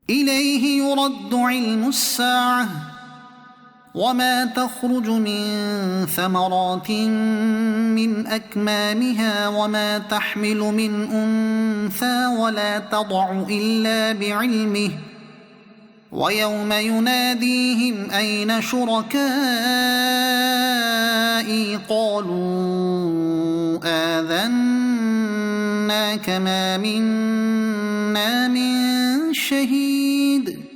إليه يرد علم الساعة وما تخرج من ثمرات من أكمامها وما تحمل من أنثى ولا تضع إلا بعلمه ويوم يناديهم أين شركائي قالوا آذناك ما منا من شهيد.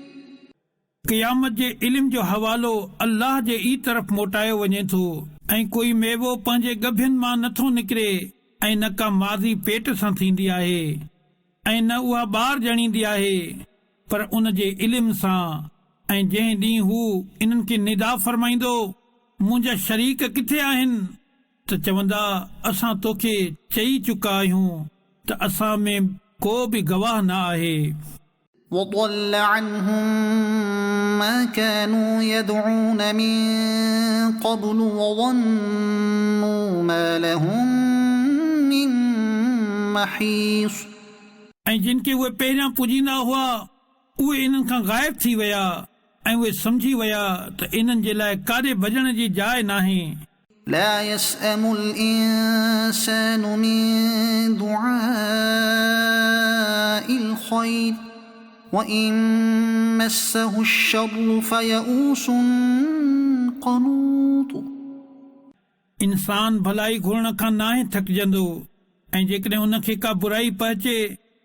क़यामत जे इल्म जो हवालो अल्लाह जे ई तरफ़ मोटायो वञे थो ऐं कोई मेवो पंहिंजे गभियुनि मां नथो निकिरे ऐं न का माज़ी पेट सां थींदी आहे ऐं न उहा ॿार ॼणींदी आहे पर उन जे इल्म सां ऐं जंहिं ॾींहुं हू इन्हनि खे निदा फरमाईंदो मुंहिंजा शरीक किथे आहिनि त चवंदा असां तोखे चई चुका आहियूं त असां में को बि गवाह न आहे। وضل عنهم ما كانوا يدعون من قبل وظنوا ما لهم من محيص ऐं जिन खे उहे पहिरियां पुॼींदा हुआ उहे इन्हनि खां ग़ाइब थी विया ऐं उहे सम्झी विया त इन्हनि जे लाइ काॾे भॼण जी जाइ नाहे। لا يسأم الإنسان من دعاء الخير وإن مسه الشر فيئوس قنوط। इंसान भलाई घुरण खां नाहे थकिजंदो ऐं जेकॾहिं उनखे का बुराई पहुचे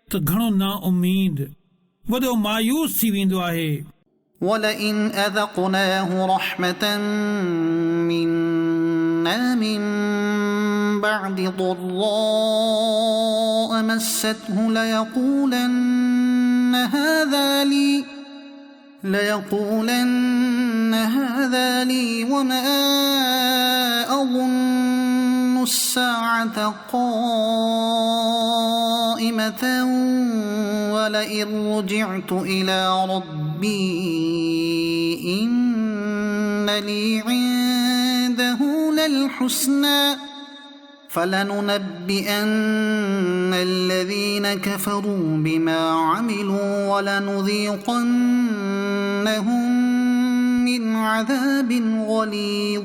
त घणो ना उम्मीद वॾो मायूस थी वेंदो आहे। ولئن أذقناه رحمة منا من بعد ضراء مسته ليقولن هذا لي وما أظن الساعة قائمة ولئن رجعت إلى ربي إن لي عنده للحسنى فلننبئن الذين كفروا بما عملوا ولنذيقنهم من عذاب غليظ।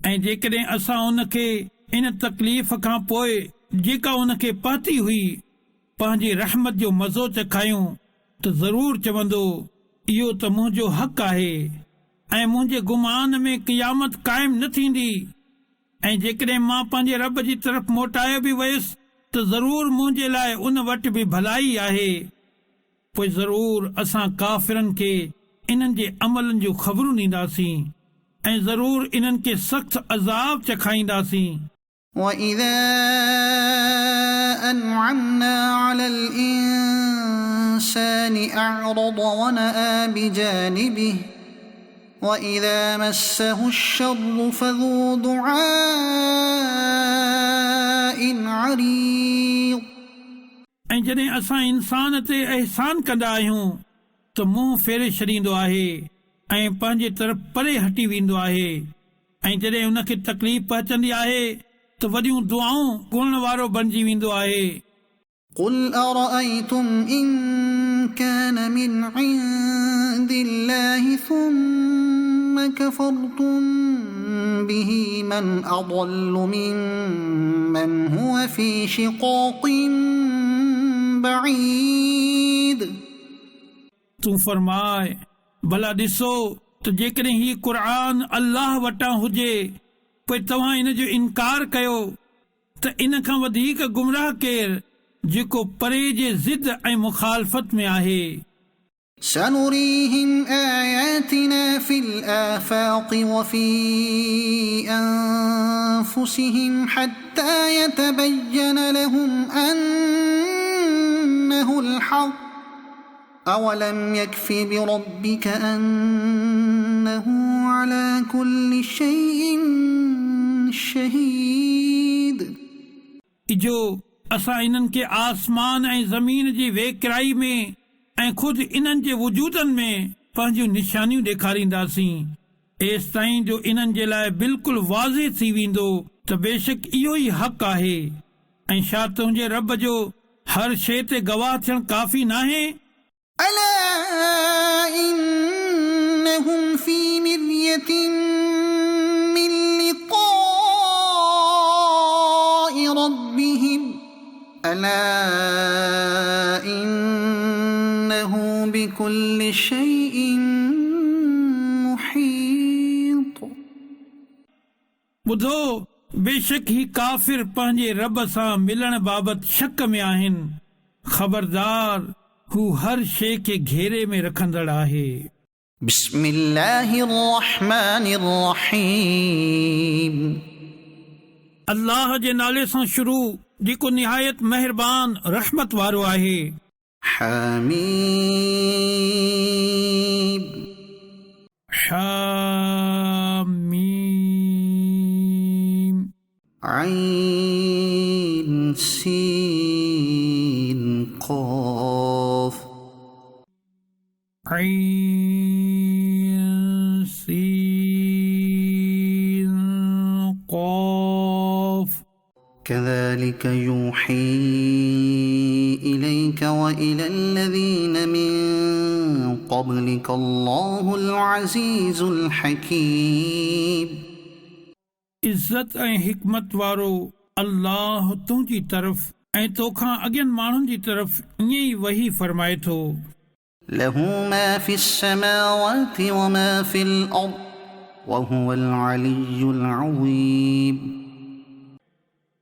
ऐं जेकॾहिं असां उनखे इन तकलीफ़ खां पोइ जेका उनखे पहुती हुई पंहिंजी रहमत जो मज़ो चखायूं त ज़रूर चवंदो इहो त मुंहिंजो हक़ आहे ऐं मुंहिंजे गुमान में क़यामत क़ाइम न थींदी ऐं जेकॾहिं मां पंहिंजे रब जी तरफ़ मोटायो बि वयुसि त ज़रूर मुंहिंजे लाइ उन वटि बि भलाई आहे। पोइ ज़रूर असां काफ़िरनि खे इन्हनि जे अमलनि जूं ख़बरूं ॾींदासीं ऐं ज़रूर इन्हनि खे सख़्त अज़ाब चखाईंदासीं। وإذا أنعمنا على الإنسان أعرض ونأى بجانبه وإذا مسه الشر فذو دعاء عريض। ऐं जॾहिं असां इंसान ते अहसान कंदा आहियूं त मुंहुं फेरे छॾींदो आहे ऐं पंहिंजे तरफ़ परे हटी वेंदो आहे ऐं जॾहिं उनखे तकलीफ़ पहुचंदी आहे त वॾियूं दुआऊं घुरण वारो बणिजी वेंदो आहे। قل أرأيتم إن كان من عند الله ثم كفرتم به من أضل ممن هو في شقاق بعيد। तूं फरमाए भला ॾिसो त जेकॾहिं ही क़ुर अल्लाह वटां हुजे पोइ तव्हां इन जो इनकार कयो त इन खां वधीक गुमराह केरु जेको परे जे ज़िद ऐं मुखालफ़त में आहे। سنريهم آياتنا في الآفاق وفي أنفسهم حتى يتبين لهم أنه الحق أولم يكف بربك أنه على كل شيء شهيد। इजो असां इन्हनि खे आसमान ऐं ज़मीन जी वेकिराई में ऐं ख़ुदि इन्हनि जे वजूदनि में पंहिंजूं निशानियूं ॾेखारींदासीं एसि ताईं जो इन्हनि जे लाइ बिल्कुलु वाज़े थी वेंदो त बेशक इहो ई हक़ आहे ऐं छा तुंहिंजे रब जो हर शइ ते गवाह थियणु काफ़ी नाहे। ألا مرية من لقاء ربهم ألا إنه بكل شيء محيط. ॿुधो बेशक ही काफ़िर पंहिंजे रब सां मिलण बाबति शक में आहिनि. ख़बरदार हू हर शइ खे घेरे में रखंदड़ आहे. बिस्मिल्लाहिर्रहमानिर्रहीम. अल्लाह जे नाले सां शुरू जेको निहायत महिरबान रहमत वारो आहे. हामीम. हामीम. ऐन सीन क़ाफ. ऐन सीन क़ाफ. كذلك يوحي إليك وإلى الذين من قبلك الله العزيز الحكيم. इज़्ज़त ऐं हिकमत वारो अल्लाह तुंहिंजी तरफ़ ऐं तोखां अॻियनि माण्हुनि जी तरफ़ ईअं ई वही फरमाए थो. له ما في السماوات وما في الأرض وهو العلي العظيم.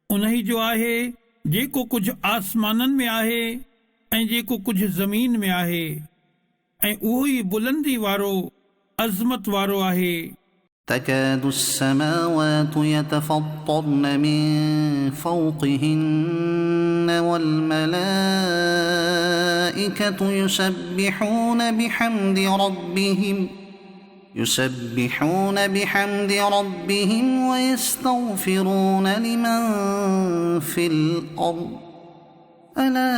उन्ही जो आहे जेको कुझु आसमाननि में आहे ऐं जेको कुझु ज़मीन में आहे ऐं उहो ई बुलंदी वारो अज़मत वारो आहे. تكاد السماوات يتفطرن من فوقهن والملائكة يسبحون بحمد ربهم ويستغفرون لمن في الأرض ألا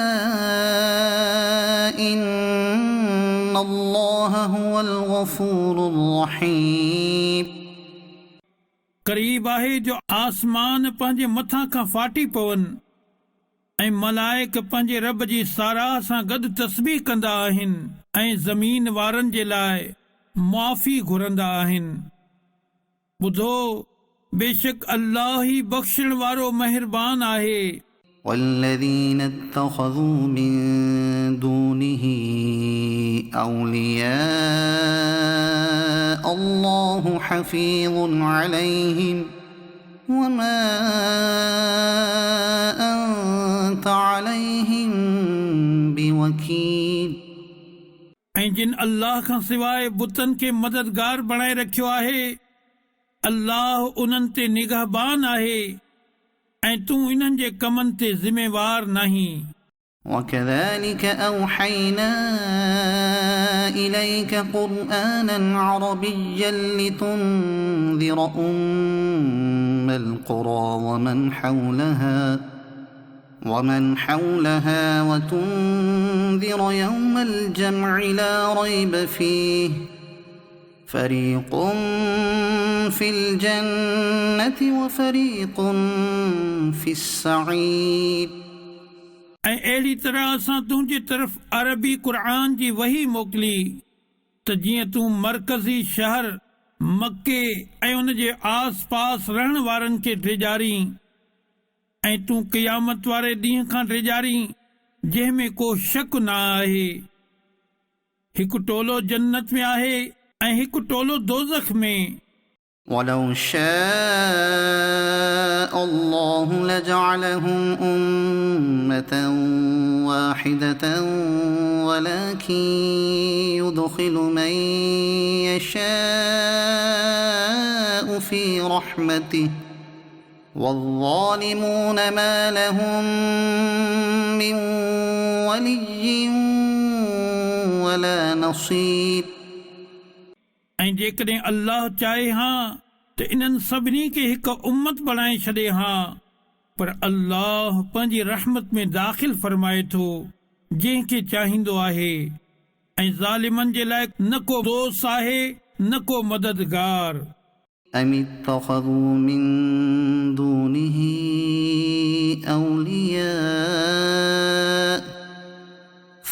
إن الله هو الغفور الرحيم. क़रीब आहे जो आसमान पंहिंजे मथां खां फाटी पवनि ऐं मलाइक पंहिंजे रब जी साराह सां गॾु तस्बीह कंदा आहिनि ऐं ज़मीन वारनि जे लाइ मुआफ़ी घुरंदा आहिनि. ॿुधो बेशक अल्लाह ई बख़्शण वारो महिरबान आहे. والذين اتخذوا من دونه أولياء الله حفيظ عليهم وما أنت عليهم بوكيل. ऐं जिन अल्लाह खां सवाइ बुतनि खे मददगार बणाए रखियो आहे अल्लाह उन्हनि ते निगहबान आहे ऐं तूं इन्हनि जे कमनि ते ज़िम्मेवार नाहीं. وكذلك أوحينا إليك قرآنا عربيا لتنذر القرى ومن حولها وتنذر يوم الجمع لا ريب فيه فريق في الجنة وفريق في السعير. ऐं अहिड़ी तरह असां तुंहिंजे तरफ़ अरबी क़ुरान जी वही मोकिली त जीअं तूं मरकज़ी शहर मके ऐं उन जे आस पास रहण वारनि खे ड्रिजारी ऐं तूं क़यामत वारे ॾींहं खां ड्रिजारी जंहिंमें को शक न आहे. हिकु टोलो जन्नत में आहे ऐं हिकु टोलो दोज़ख में. ولو شاء الله لجعلهم أمة واحدة ولكن يدخل من يشاء في رحمته والظالمون ما لهم من ولي ولا نصير. ऐं जेकॾहिं अल्लाह चाहे हा त इन्हनि सभिनी खे हिकु उम्मत बणाए छॾे हा पर अल्लाह पंहिंजी रहमत में दाख़िल फरमाए थो जंहिंखे चाहींदो आहे ऐं ज़ालिमनि जे लाइ न को दोस्त आहे न को मददगार. أم اتخذوا من دونه أولياء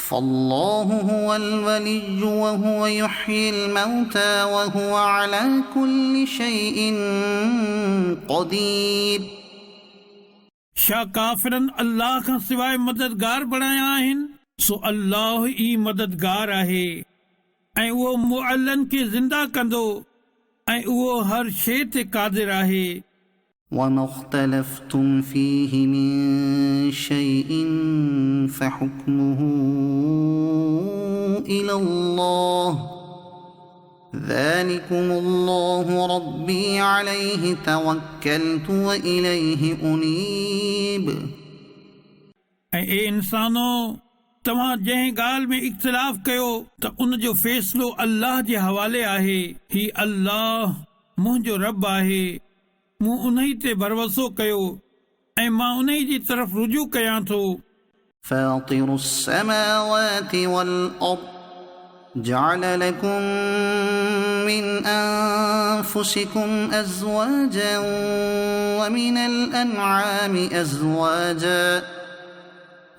فالله هو الولي وهو يحيي الموتى وهو على كل شيء قدير. छा काफ़िरनि अल्लाह खां सवाइ मददगार बणाया आहिनि? सो अल्लाह ई मददगार आहे ऐं उहो मुअल्लन खे ज़िंदा कंदो ऐं उहो हर शइ ते क़ादिर आहे. وما اختلفتم فيه من شيء فحكمه إلى الله ذلكم الله ربي عليه توكلت وإليه أنيب. ऐं ए इंसानो, तव्हां जंहिं ॻाल्हि में इख़्तिलाफ़ कयो त उन जो फ़ैसिलो अल्लाह जे हवाले आहे. ही अल्लाह मुंहिंजो रब आहे, मूं उन्ही ते भरोसो कयो ऐं मां उन्ही जी तरफ़ रुजू कयां थो. فاطر السماوات والأرض جعل لكم من أنفسكم أزواجا ومن الأنعام أزواجا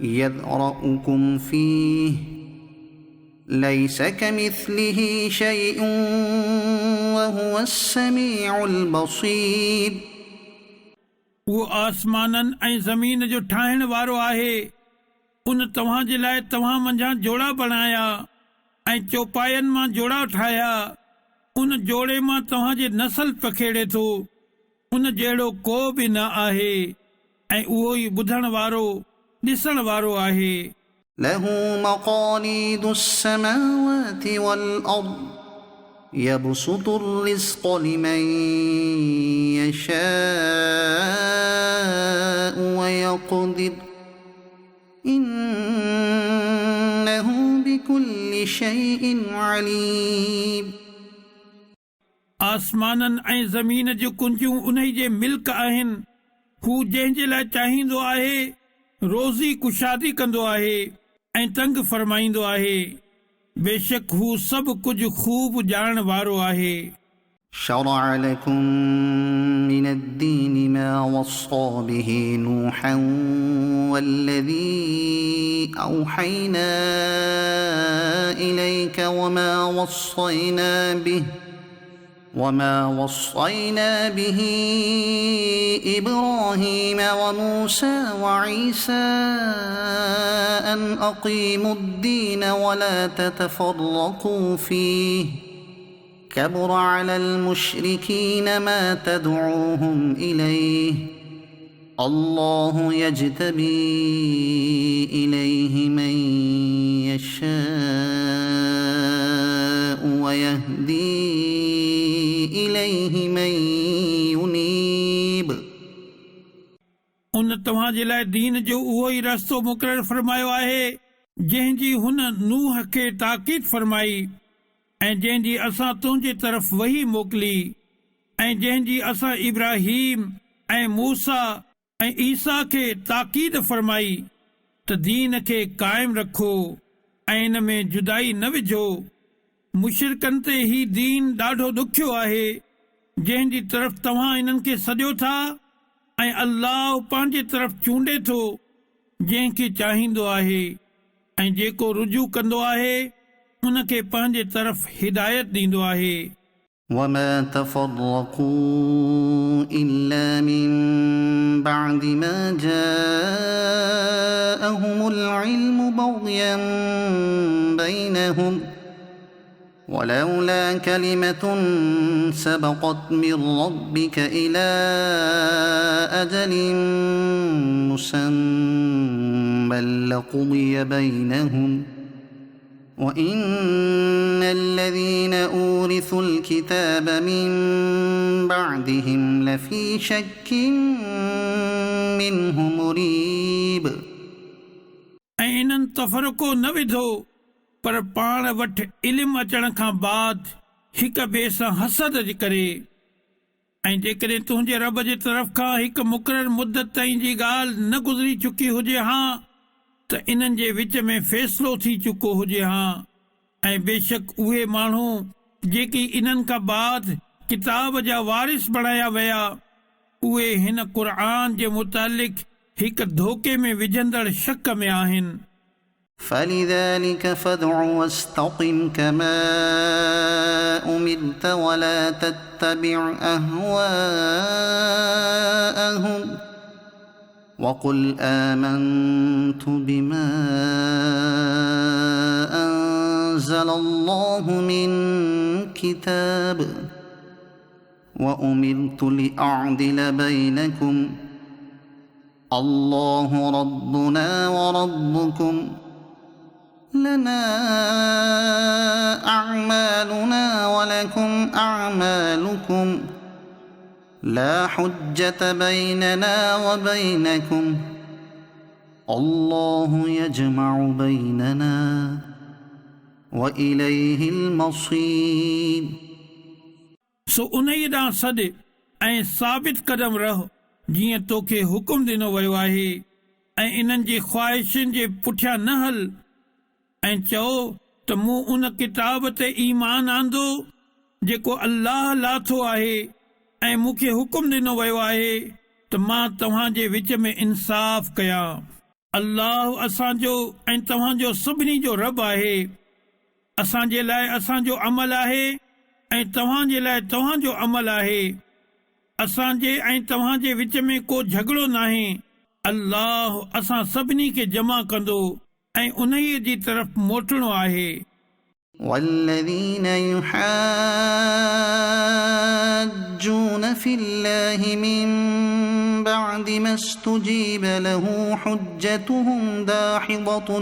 يذرأكم فيه ليس كمثله شيء وهو السميع البصير. उहो आसमाननि ऐं ज़मीन जो ठाहिण वारो आहे. उन तव्हां जे लाइ तव्हां मंझां जोड़ा बणाया ऐं चौपायनि मां जोड़ा ठाहिया. उन जोड़े मां तव्हां जे नसल पखेड़े थो. उन जहिड़ो को बि न आहे ऐं उहो ई ॿुधण वारो ॾिसण वारो आहे. له مقاليد السماوات والأرض يبسط الرزق لمن يشاء ويقدر إنه بكل شيء عليم. आसमाननि ऐं ज़मीन जूं कुंजियूं उन्ही जे मिल्क आहिनि. हू जंहिं जे लाइ चाहींदो आहे रोज़ी कुशादी कंदो आहे ऐं तंग फरमाईंदो आहे. बेशक हू सभु कुझु खूब ॼाणण वारो आहे. شرع لكم من الدين ما وصى به نوحا والذي أوحينا إليك وما وصينا به إبراهيم وموسى وعيسى أن أقيموا الدين ولا تتفرقوا فيه كبر على المشركين ما تدعوهم إليه الله يجتبي إليه من يشاء ويهدي إليه من ينيب. उन तव्हां जे लाइ दीन जो उहो ई रस्तो मुक़ररु फरमायो आहे जंहिंजी हुन नूह खे ताक़ीद फरमाई ऐं जंहिंजी असां तुंहिंजे तरफ़ वही मोकिली ऐं जंहिंजी असां इब्राहीम ऐं मूसा ऐं ईसा खे ताक़ीद फरमाई त दीन खे क़ाइमु रखो ऐं इन में जुदाई न विझो. मुशरिकनि ते ही दीन ॾाढो ॾुखियो आहे जंहिंजी तरफ़ तव्हां इन्हनि खे सॾियो था ऐं अल्लाह पंहिंजे तरफ़ चूंडे थो जंहिंखे चाहींदो आहे ऐं जेको रुजू कंदो आहे उनखे पंहिंजे तरफ़ हिदायत ॾींदो आहे. وما تفرقوا إلا من بعد ما جاءهم العلم بغيا بينهم ولولا كلمة سبقت من ربك إلى أجل مسمى لقضي بينهم وإن الذين أورثوا الكتاب من بعدهم لفي شك منه مريب. ऐं इन्हनि तफ़रको न विधो पर पाण वटि इल्मु अचण खां बाद हिक ॿिए सां हसद करे. ऐं जेकॾहिं तुंहिंजे रब जे तरफ़ खां हिकु मुक़ररु मुदत ताईं जी ॻाल्हि न गुज़री चुकी हुजे हा त इन्हनि जे विच में फ़ैसिलो थी चुको हुजे हा. ऐं बेशक उहे माण्हू जेकी इन्हनि खां बाद किताब जा वारिस बणाया विया उहे हिन क़ुर जे मुतालिक़ हिकु धोखे में विझंदड़ शक में आहिनि. فلذلك فادع واستقم كما أمرت ولا تتبع أهواءهم وقل آمنت بما أنزل الله من كتاب وأمرت لأعدل بينكم الله ربنا وربكم لنا أعمالنا ولكم أعمالكم لا حجة بيننا وبينكم الله يجمع بيننا وإليه المصير. सो उन्हीअ ॾांहुं सॾ ऐं साबित क़दम रह जीअं तोखे हुकुम ॾिनो वियो आहे ऐं इन्हनि जी ख़्वाहिशुनि जे पुठियां न हल ऐं चओ त मूं उन किताब ते ईमान आंदो जेको अल्लाह लाथो आहे ऐं मूंखे हुकुम ॾिनो वियो आहे त मां तव्हांजे विच में इंसाफ़ कयां। अल्लाह असांजो ऐं तव्हांजो सभिनी जो रब आहे। असांजे लाइ असांजो अमल आहे ऐं तव्हांजे लाइ तव्हांजो अमल आहे। असांजे ऐं तव्हांजे विच में को झगड़ो नाहे। अल्लाह असां सभिनी खे जमा कंदो ऐं उन्हीअ जी तरफ़ मोटणो आहे। والذين يحاجون في الله من بعد ما استجيب له حجتهم داحضة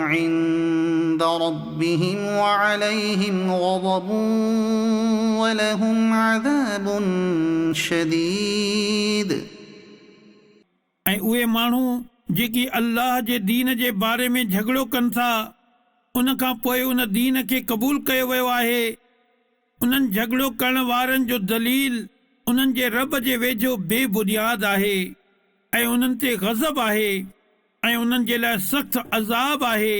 عند ربهم وعليهم غضب ولهم عذاب شديد. ऐं उहे माण्हू जेकी अल्लाह जे दीन जे बारे में झगड़ो कनि था उन खां पोइ उन दीन खे क़बूल कयो वियो आहे, उन्हनि झगड़ो करण वारनि जो दलील उन्हनि जे रब जे वेझो बेबुनियाद आहे ऐं उन्हनि ते ग़ज़ब आहे ऐं उन्हनि जे लाइ सख़्त अज़ाब आहे।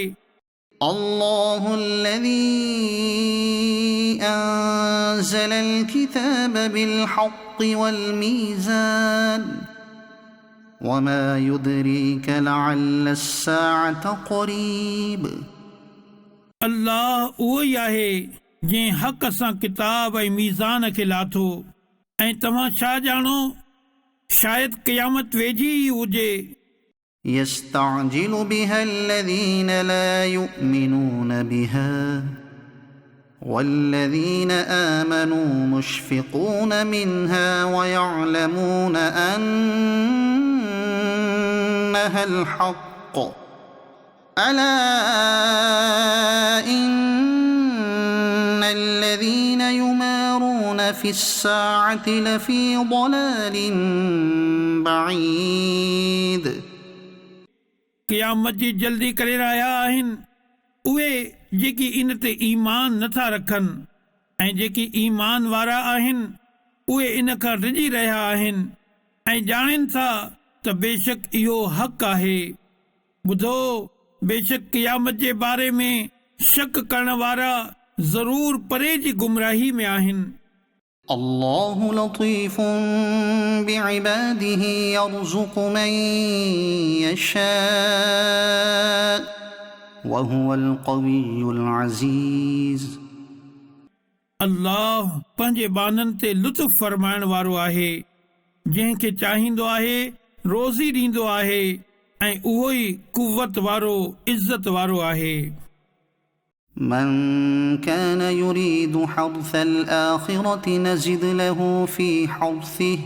الله الذي أنزل الكتاب بالحق والميزان وما يدريك لعل الساعة قريب. अल्लाह उहो ई आहे जंहिं हक़ सां किताब ऐं मीज़ान खे लाथो ऐं तव्हां छा ॼाणो शायदि क़यामत वेझी ई हुजे। يستعجل بها الذين لا يؤمنون بها والذين آمنوا مشفقون منها ويعلمون أنها الحق ألا إن الذين يمارون في الساعة لفي ضلال بعيد. क़यामत जी जल्दी करे रहिया आहिनि उहे जेकी इन ते ईमान नथा रखनि ऐं जेकी ईमान वारा आहिनि उहे इन खां रिॼी रहिया आहिनि ऐं ॼाणनि था त बेशक इहो हक़ आहे। ॿुधो बेशक क़यामत जे बारे में शक करण वारा ज़रूर परे जी गुमराही में आहिनि। الله لطيف بعباده يرزق من يشاء وهو القوي العزيز. अल्लाह पंहिंजे बाननि ते लुत्फ़ फरमाइण वारो आहे, जंहिंखे चाहींदो आहे रोज़ी ॾींदो आहे ऐं उहो ई कुवत वारो इज़त वारो आहे। من كان يريد حرث الآخرة نزد له في حرثه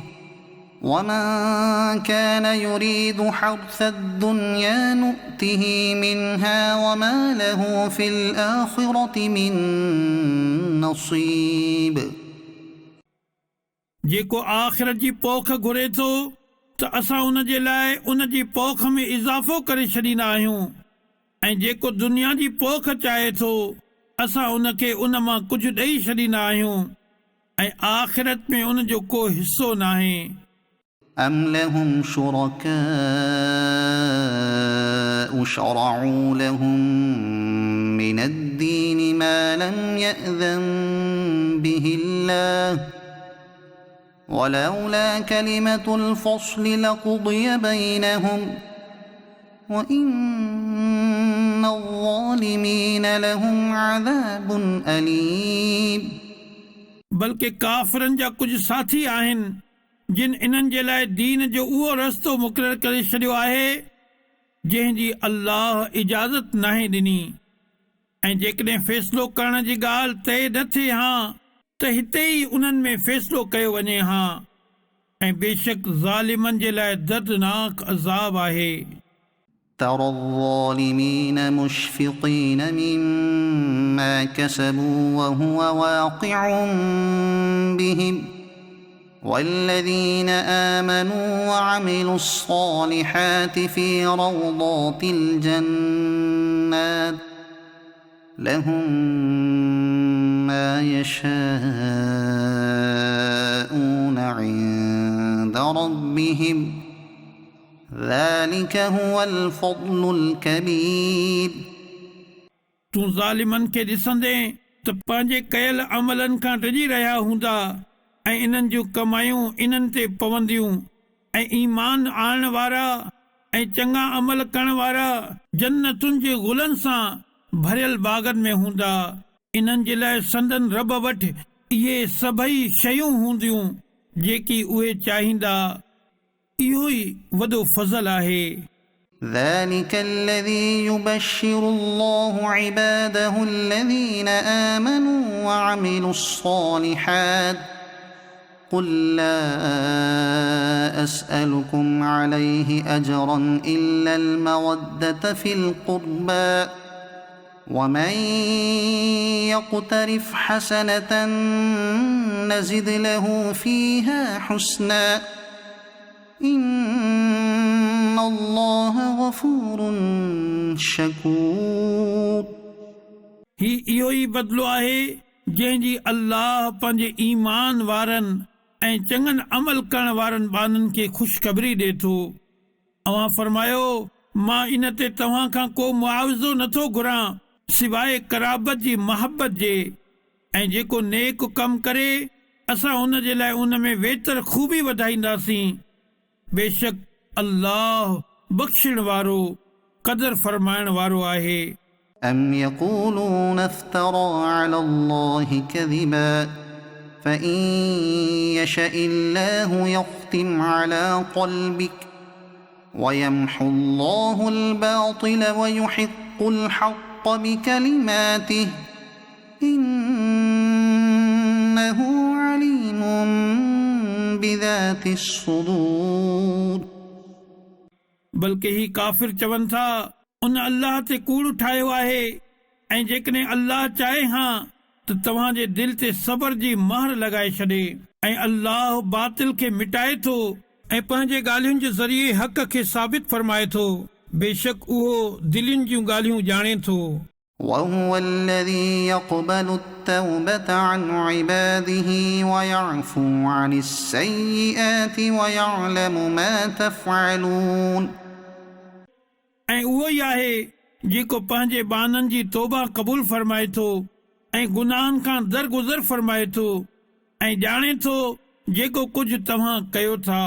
ومن كان يريد حرث الدنيا نؤته منها وما له في الآخرة من نصيب. जेको आख़िरत जी पोख घुरे थो त असां उन जे लाइ उन जी पोख में इज़ाफ़ो करे छॾींदा आहियूं ऐं जेको दुनिया जी पोख चाहे थो असां उनखे उन मां कुझु ॾेई छॾींदा आहियूं ऐं आख़िरत में उन जो को हिसो नाहे। أم لهم شركاء شرعوا لهم من الدين ما لم يأذن به الله ولولا كلمة الفصل لقضي بينهم وإن الظالمين لهم عذاب أليم बल्कि काफ़िरनि जा कुझु साथी आहिनि जिन इन्हनि जे लाइ दीन जो उहो रस्तो मुक़ररु करे छॾियो आहे जंहिंजी अल्लाह इजाज़त नाहे ॾिनी ऐं जेकॾहिं फ़ैसिलो करण जी ॻाल्हि तइ न थिए हा त हिते ई उन्हनि में फ़ैसिलो कयो वञे हा ऐं बेशक ज़ालिमनि जे लाइ दर्दनाक अज़ाब आहे ترى الظالمين مشفقين مما كسبوا وهو واقع بهم والذين آمنوا وعملوا الصالحات في روضات الجنات لهم ما يشاءون عند ربهم ذلك هو الفضل الكبير तूं ज़ालिमनि खे ॾिसंदे त पंहिंजे कयल अमलनि खां डिॼी रहिया हूंदा ऐं इन्हनि जूं कमायूं इन्हनि ते पवंदियूं ऐं ईमान आणण वारा ऐं चङा अमल करण वारा जन्नतुनि जे गुलनि सां भरियल बाग़नि में हूंदा इन्हनि जे लाइ संदन रब वटि इहे सभई शयूं हूंदियूं जेकी उहे चाहींदा इहो ई वॾो फज़ल आहे ذلك الذي يبشر الله عباده الذين آمنوا وعملوا الصالحات قل لا أسألكم عليه أجرا إلا المودة في القربى ومن يقترف حسنة نزد له فيها حسنا إن الله غفور شكور ही इहो ई बदिलो आहे जंहिंजी अल्लाह पंहिंजे ईमान वारनि ऐं चङनि अमल करण वारनि बाननि खे ख़ुशख़बरी ॾिए थो अवां फरमायो मां इन ते तव्हां खां को मुआवज़ो नथो घुरां सिवाय क़राबत जी मोहबत जे ऐं जेको नेक कमु करे असां उन जे लाइ उन में वेतर खूबी वधाईंदासीं बेशक अल्लाह बख़्शिण वारो क़दर फरमाइण वारो आहे أم يقولون افترى على الله كذبا فإن يشأ الله يختم على قلبك ويمحو الله الباطل ويحق الحق بكلماته إنه عليم بذات الصدور बल्कि ही काफ़िर चवनि था उन अल्लाह ते कूड़ ठाहियो आहे ऐं जेकॾहिं अल्लाह चाहे हा त तव्हांजे दिल ते सबर जी महर लॻाए छॾे ऐं अल्लाह बातिल खे मिटाए थो ऐं पंहिंजे ॻाल्हियुनि जे ज़रिए हक़ खे साबित फरमाए थो बेशक उहो दिलनि जूं ॻाल्हियूं ॼाणे थो وهو الذي يقبل التوبة عن عباده ويعفو عن السيئات ويعلم ما تفعلون ऐं उहो ई आहे जेको पंहिंजे बाननि जी तौबा क़बूल फरमाए थो ऐं गुनाहनि खां दरगुज़र फरमाए थो ऐं ॼाणे थो जेको कुझु तव्हां कयो था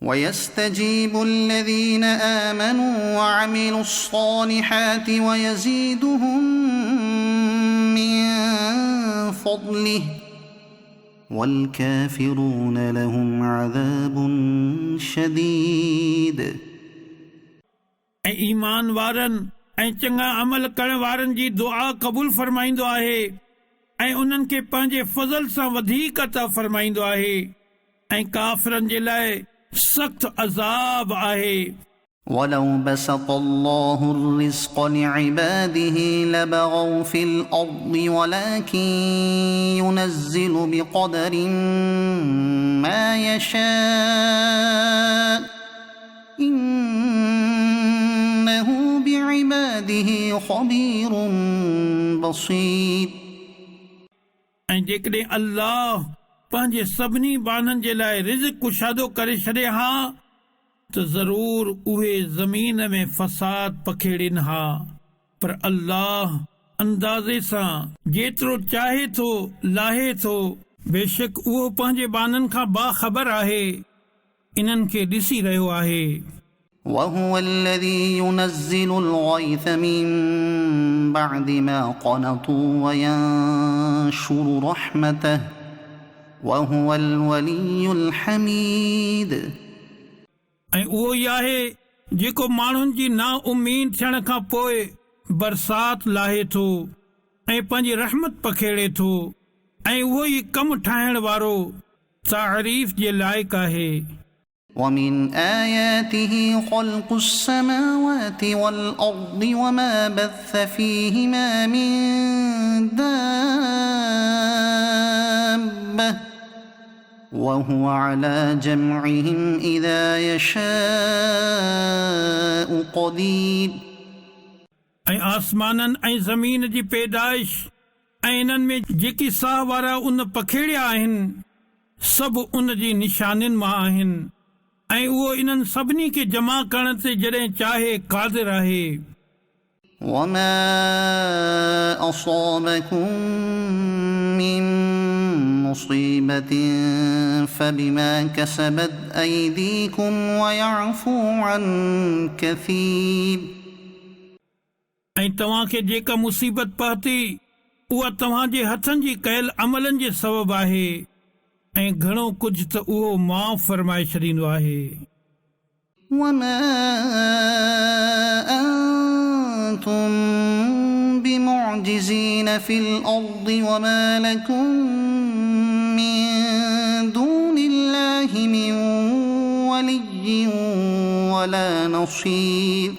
ويستجيب الذين آمنوا وعملوا الصالحات ويزيدهم من فضله والكافرون لهم عذاب شديد ऐं ईमान वारनि ऐं चङा अमल करण वारनि जी दुआ क़बूल फरमाईंदो आहे ऐं उन्हनि खे पंहिंजे फज़ल सां वधीक अता फरमाईंदो आहे ऐं काफ़िरनि जे लाइ सख़्त अज़ाब आहे ولو بسط الله الرزق لعباده لبغوا في الأرض ولكن ينزل بقدر ما يشاء إنه بعباده خبير بصير ऐं जेकॾहिं अल्लाह पंहिंजे सभिनी बाननि जे लाइ रिज़्क़ कुशादो करे छॾे हा त ज़रूर उहे ज़मीन में फ़साद पखेड़ीनि हा पर अल्लाह अंदाज़े सां जेतिरो चाहे थो लाहे थो बेशक उहो पंहिंजे बाननि खां बाख़बर आहे, इन्हनि खे ॾिसी रहियो आहे। وهو الذي ينزل الغيث من بعد ما قنطوا وينشر رحمته وهو الولي الحميد। ऐं उहो ई आहे जेको माण्हुनि जी ना उमीद थियण खां पोइ बरसात लाहे थो ऐं पंहिंजी रहमत पखेड़े थो, ऐं उहो ई कमु ठाहिण वारो तारीफ़ जे लाइक़ु आहे। ومن آياته خلق السماوات والأرض وما بث فيهما من دابة وهو على جمعهم إذا يشاء قدير। ऐं आसमाननि ऐं ज़मीन जी पैदाइश ऐं इन्हनि में जेकी साह वारा उन पखेड़िया आहिनि, सभु उन जी निशानियुनि मां आहिनि, ऐं उहो इन्हनि सभिनी खे जमा करण ते जॾहिं चाहे क़ादिर आहे। وما أصابكم من مصيبة فبما كسبت أيديكم ويعفو عن كثير। ऐं तव्हांखे जेका मुसीबत पहुती उहा तव्हांजे हथनि जी कयल अमलनि जे सबबु आहे, ऐं घणो कुझु त उहो माफ़ फरमाए छॾींदो आहे। وما أنتم بمعجزين في الأرض وما لكم من دون الله من ولي ولا نصير।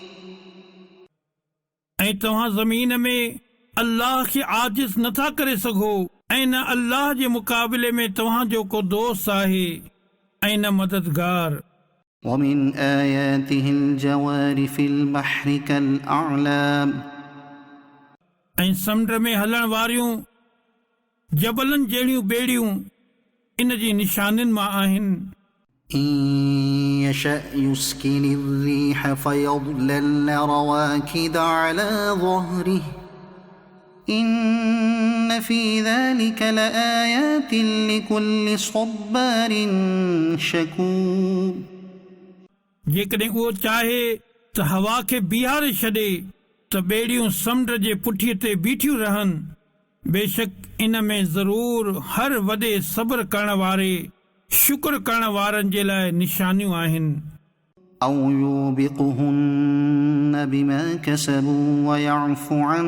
ऐं तव्हां ज़मीन में अल्लाह खे आजिज़ नथा करे सघो, ऐं न अल्लाह जे मुक़ाबले में तव्हांजो को दोस्त आहे ऐं न मददगार। ومن آياته الجوار في البحر كالأعلام। ऐं समुंड में हलण वारियूं जबलनि जहिड़ियूं ॿेड़ियूं इन जी निशानियुनि मां आहिनि। إن يشأ يسكن الريح فيظللن رواكد على ظهره إن في ذلك لآيات لكل صبار شكور। जेकॾहिं उहो चाहे त हवा खे बीहारे छॾे त ॿेड़ियूं समुंड जे पुठीअ ते बीठियूं रहनि, बेशक इन में ज़रूर हर वॾे सब्र करण वारे शुक्र करण वारनि जे लाइ निशानियूं आहिनि। أو يوبقهن بما كسبوا ويعفو عن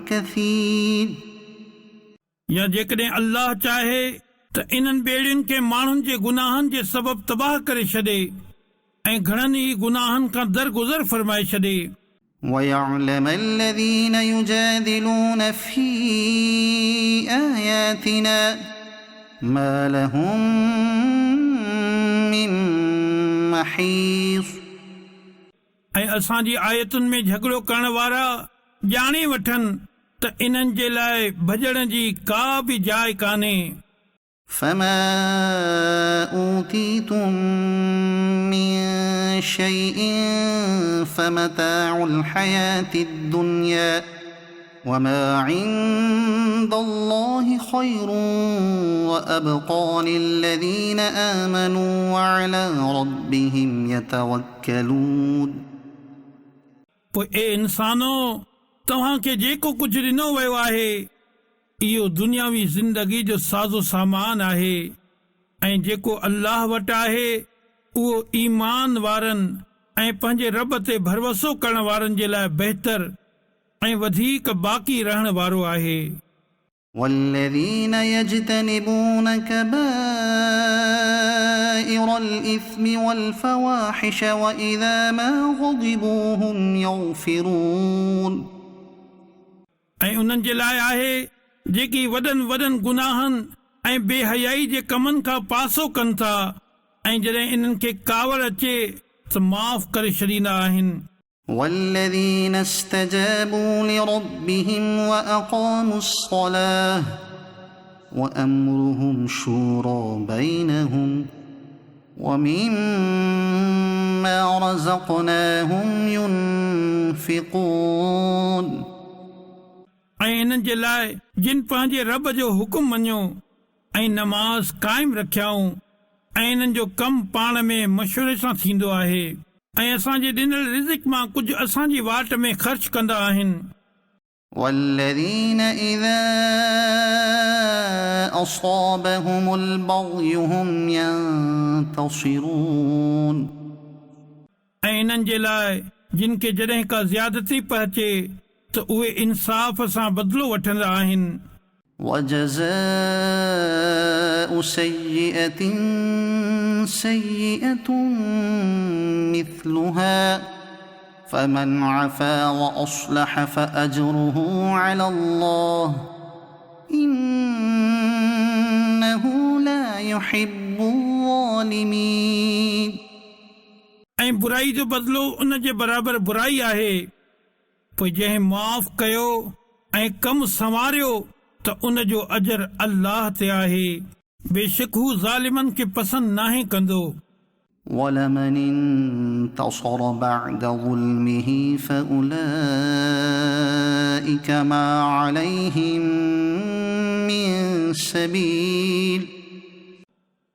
كثير। या जेकॾहिं अल्लाह चाहे त इन्हनि ॿेड़ियुनि खे माण्हुनि जे गुनाहनि जे सबबु तबाह करे छॾे ऐं घणनि ई गुनाहनि खां दरगुज़र फरमाए छॾे। ويعلم الذين يجادلون في آياتنا ما لهم من محيص। ऐं असांजी आयतुनि में झगड़ो करण वारा ॼाणे वठनि त इन्हनि जे लाइ भॼण जी का बि जाइ कान्हे। فما أوتيتم من شيء فمتاع الحياة الدنيا وما عند الله خير وأبقى للذين آمنوا وعلى ربهم يتوكلون। पोइ ए इंसानो, तव्हांखे जेको कुझु ॾिनो वियो आहे इहो दुनियावी ज़िंदगी जो साज़ो सामान आहे, ऐं जेको अल्लाह वटि आहे उहो ईमान वारनि ऐं पंहिंजे रब ते भरोसो करण वारनि जे लाइ बहितर ऐं वधीक बाक़ी रहण वारो आहे। والذين يجتنبون كبائر الإثم والفواحش وإذا ما غضبوا هم يغفرون। ऐं उन्हनि जे लाइ आहे जेकी वॾनि वॾनि गुनाहनि ऐं बेहयाई जे कमनि खां पासो कनि था, ऐं जॾहिं इन्हनि खे कावड़ अचे त माफ़ करे छॾींदा आहिनि। والذين استجابوا لربهم وأقاموا الصلاة وأمرهم شورى بينهم ومما رزقناهم ينفقون। ऐं इन्हनि जे लाइ जिन पंहिंजे रब जो हुकुम मञियो ऐं नमाज़ क़ाइमु रखियाऊं ऐं इन्हनि जो कमु पाण में मशवरे सां थींदो आहे ऐं असांजे ॾिनल रिज़िक मां कुझु असांजी वाट में ख़र्च कंदा आहिनि والذين إذا أصابهم البغي هم ينتصرون ऐं इन्हनि जे लाइ जिन खे जॾहिं का ज़्यादती पहुचे त उहे इंसाफ़ सां बदिलो वठंदा आहिनि وجزاء سيئة سيئة مثلها فمن عفا وأصلح فأجره على الله إنه لا يحب الظالمين ऐं बुराई जो बदिलो उन जे बराबरि बुराई आहे पोइ जंहिं माफ़ कयो ऐं कमु संवारियो त उन जो अजर अल्लाह ते आहे बेशक हू ज़ालिमनि खे पसंदि नाहे कंदो ولمن انتصر بعد ظلمه فأولئك ما عليهم من سبيل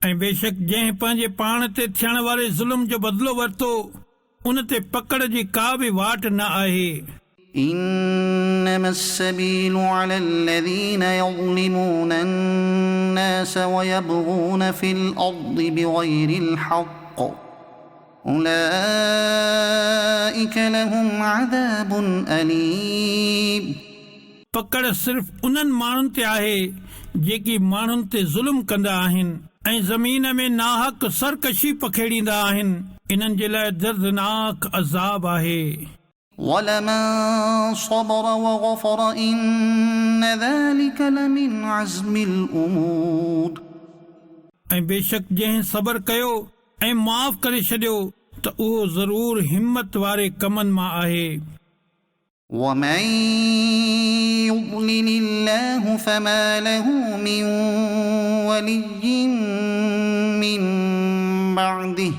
ऐं बेशक जंहिं पंहिंजे पाण ते थियण वारे ज़ुल्म जो बदिलो वरितो उन ते पकड़ जी का बि वाट न आहे إنما السبيل على الذين يظلمون الناس ويبغون في الأرض بغير الحق أولئك لهم عذاب أليم पकड़ सिर्फ़ उन्हनि माण्हुनि ते आहे जेकी माण्हुनि ते ज़ुल्म कंदा आहिनि ऐं ज़मीन में नाहक सरकशी पखेड़ींदा आहिनि इन्हनि जे लाइ दर्दनाक अज़ाब आहे ولمن صبر وغفر إن ذلك لمن عزم الأمور ऐं बेशक जंहिं सबर कयो ऐं माफ़ करे छॾियो त उहो ज़रूर हिम्मत वारे कमनि मां आहे ومن يضلل الله فما له من ولي من بعده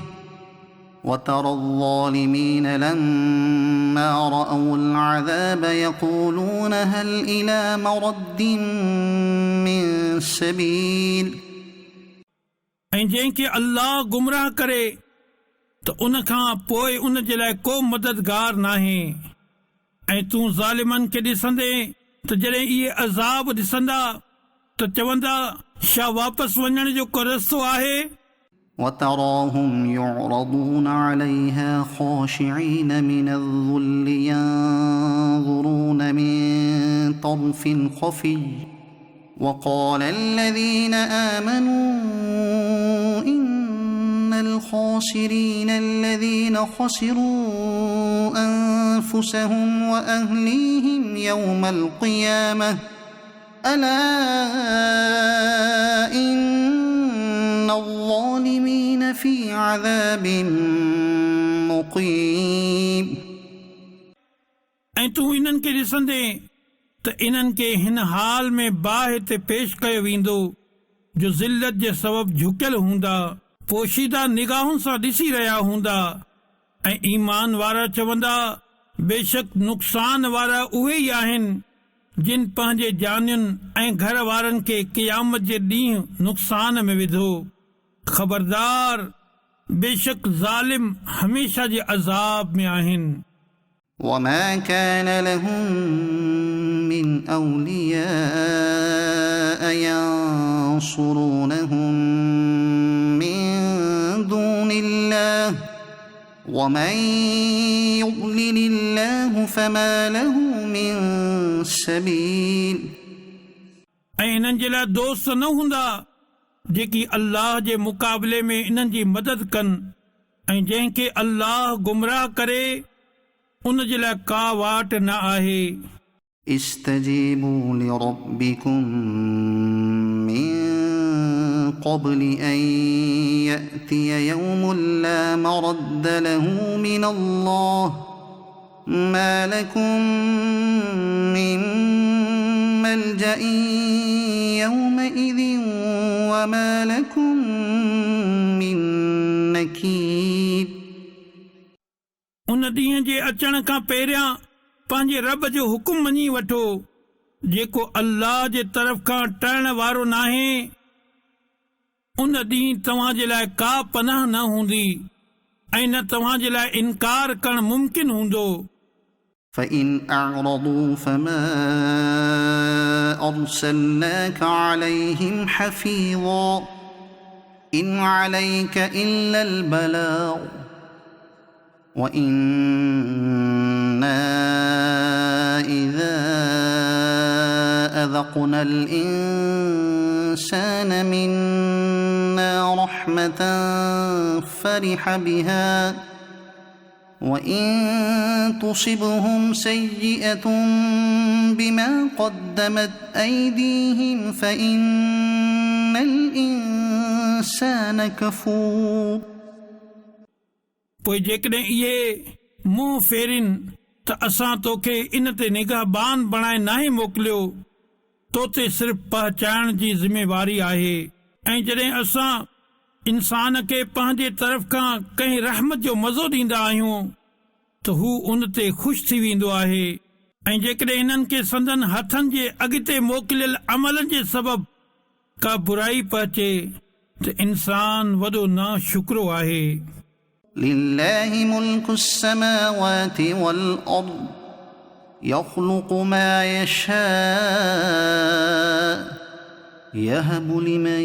وترى الظالمين لما رأوا العذاب يقولون هل إلى مرد من سبيل ऐं जंहिंखे अल्लाह गुमराह करे त उन खां पोइ उन जे लाइ को मददगार नाहे ऐं तूं ज़ालिमनि खे ॾिसंदे त जॾहिं इहे अज़ाब ॾिसंदा त चवंदा छा वापसि वञण जो को रस्तो आहे وتراهم يعرضون عليها خاشعين من الذل ينظرون من طرف خفي وقال الذين آمنوا إن الخاسرين الذين خسروا أنفسهم وأهليهم يوم القيامة ألا إن الظالمين في عذاب مقيم ऐं तूं इन्हनि खे ॾिसंदे त इन्हनि खे हिन हाल में बाहि ते पेश कयो वेंदो जो ज़िल्लत जे सबबु झुकियल हूंदा पोशीदा निगाहुनि सां ॾिसी रहिया हूंदा ऐं ईमान वारा चवंदा बेशक नुक़सान वारा उहे ई आहिनि जिन पंहिंजे जानियुनि ऐं घर वारनि खे क़यामत जे ॾींहुं नुक़सान में विधो ख़बरदार बेशक ज़ालिम हमेशा जे अज़ाब में आहिनि وما كان لهم من أولياء ينصرونهم من دون الله ومن يضلل الله فما له من سبيل ऐं इन्हनि जे लाइ दोस्त न हूंदा जेकी अल्लाह जे मुक़ाबले में इन्हनि जी मदद कनि ऐं जंहिंखे अल्लाह गुमराह करे उन जे लाइ का वाट न आहे استجيبوا لربكم من قبل أن يأتي يوم لا مرد له من الله ما لكم من ملجأ يومئذ وما لكم من نكير उन ॾींहं जे अचण खां पहिरियां पंहिंजे रब जो हुकुम मञी वठो जेको अल्लाह जे तरफ़ खां टरण वारो नाहे उन ॾींहुं तव्हां जे लाइ का पनाह न हूंदी ऐं न तव्हां जे लाइ इनकार करणु मुमकिन हूंदो। فإن أعرضوا فما أرسلناك عليهم حفيظا إن عليك إلا البلاغ وإنا إذا أذقنا الإنسان منا رحمة فرح بها وإن تصبهم سيئة بما قدمت أيديهم فإن الإنسان كفور पोइ जेकॾहिं इहे मुंहुं फेरिन त असां तोखे इन ते निगाहबान बणाए नाहे मोकिलियो, तो ते सिर्फ़ पहचाइण जी ज़िमेवारी आहे। ऐं जॾहिं असां इंसान खे पंहिंजे तरफ़ खां कंहिं रहमत जो मज़ो ॾींदा आहियूं त हू उन ते ख़ुशि थी वेंदो आहे। ऐं जेकॾहिं हिननि खे संदन हथनि जे अॻिते मोकिलियल अमलनि जे सबबु का बुराई पहुचे त इंसान वॾो नाशुक्रो आहे। لله ملك السماوات والأرض يخلق ما يشاء يهب لمن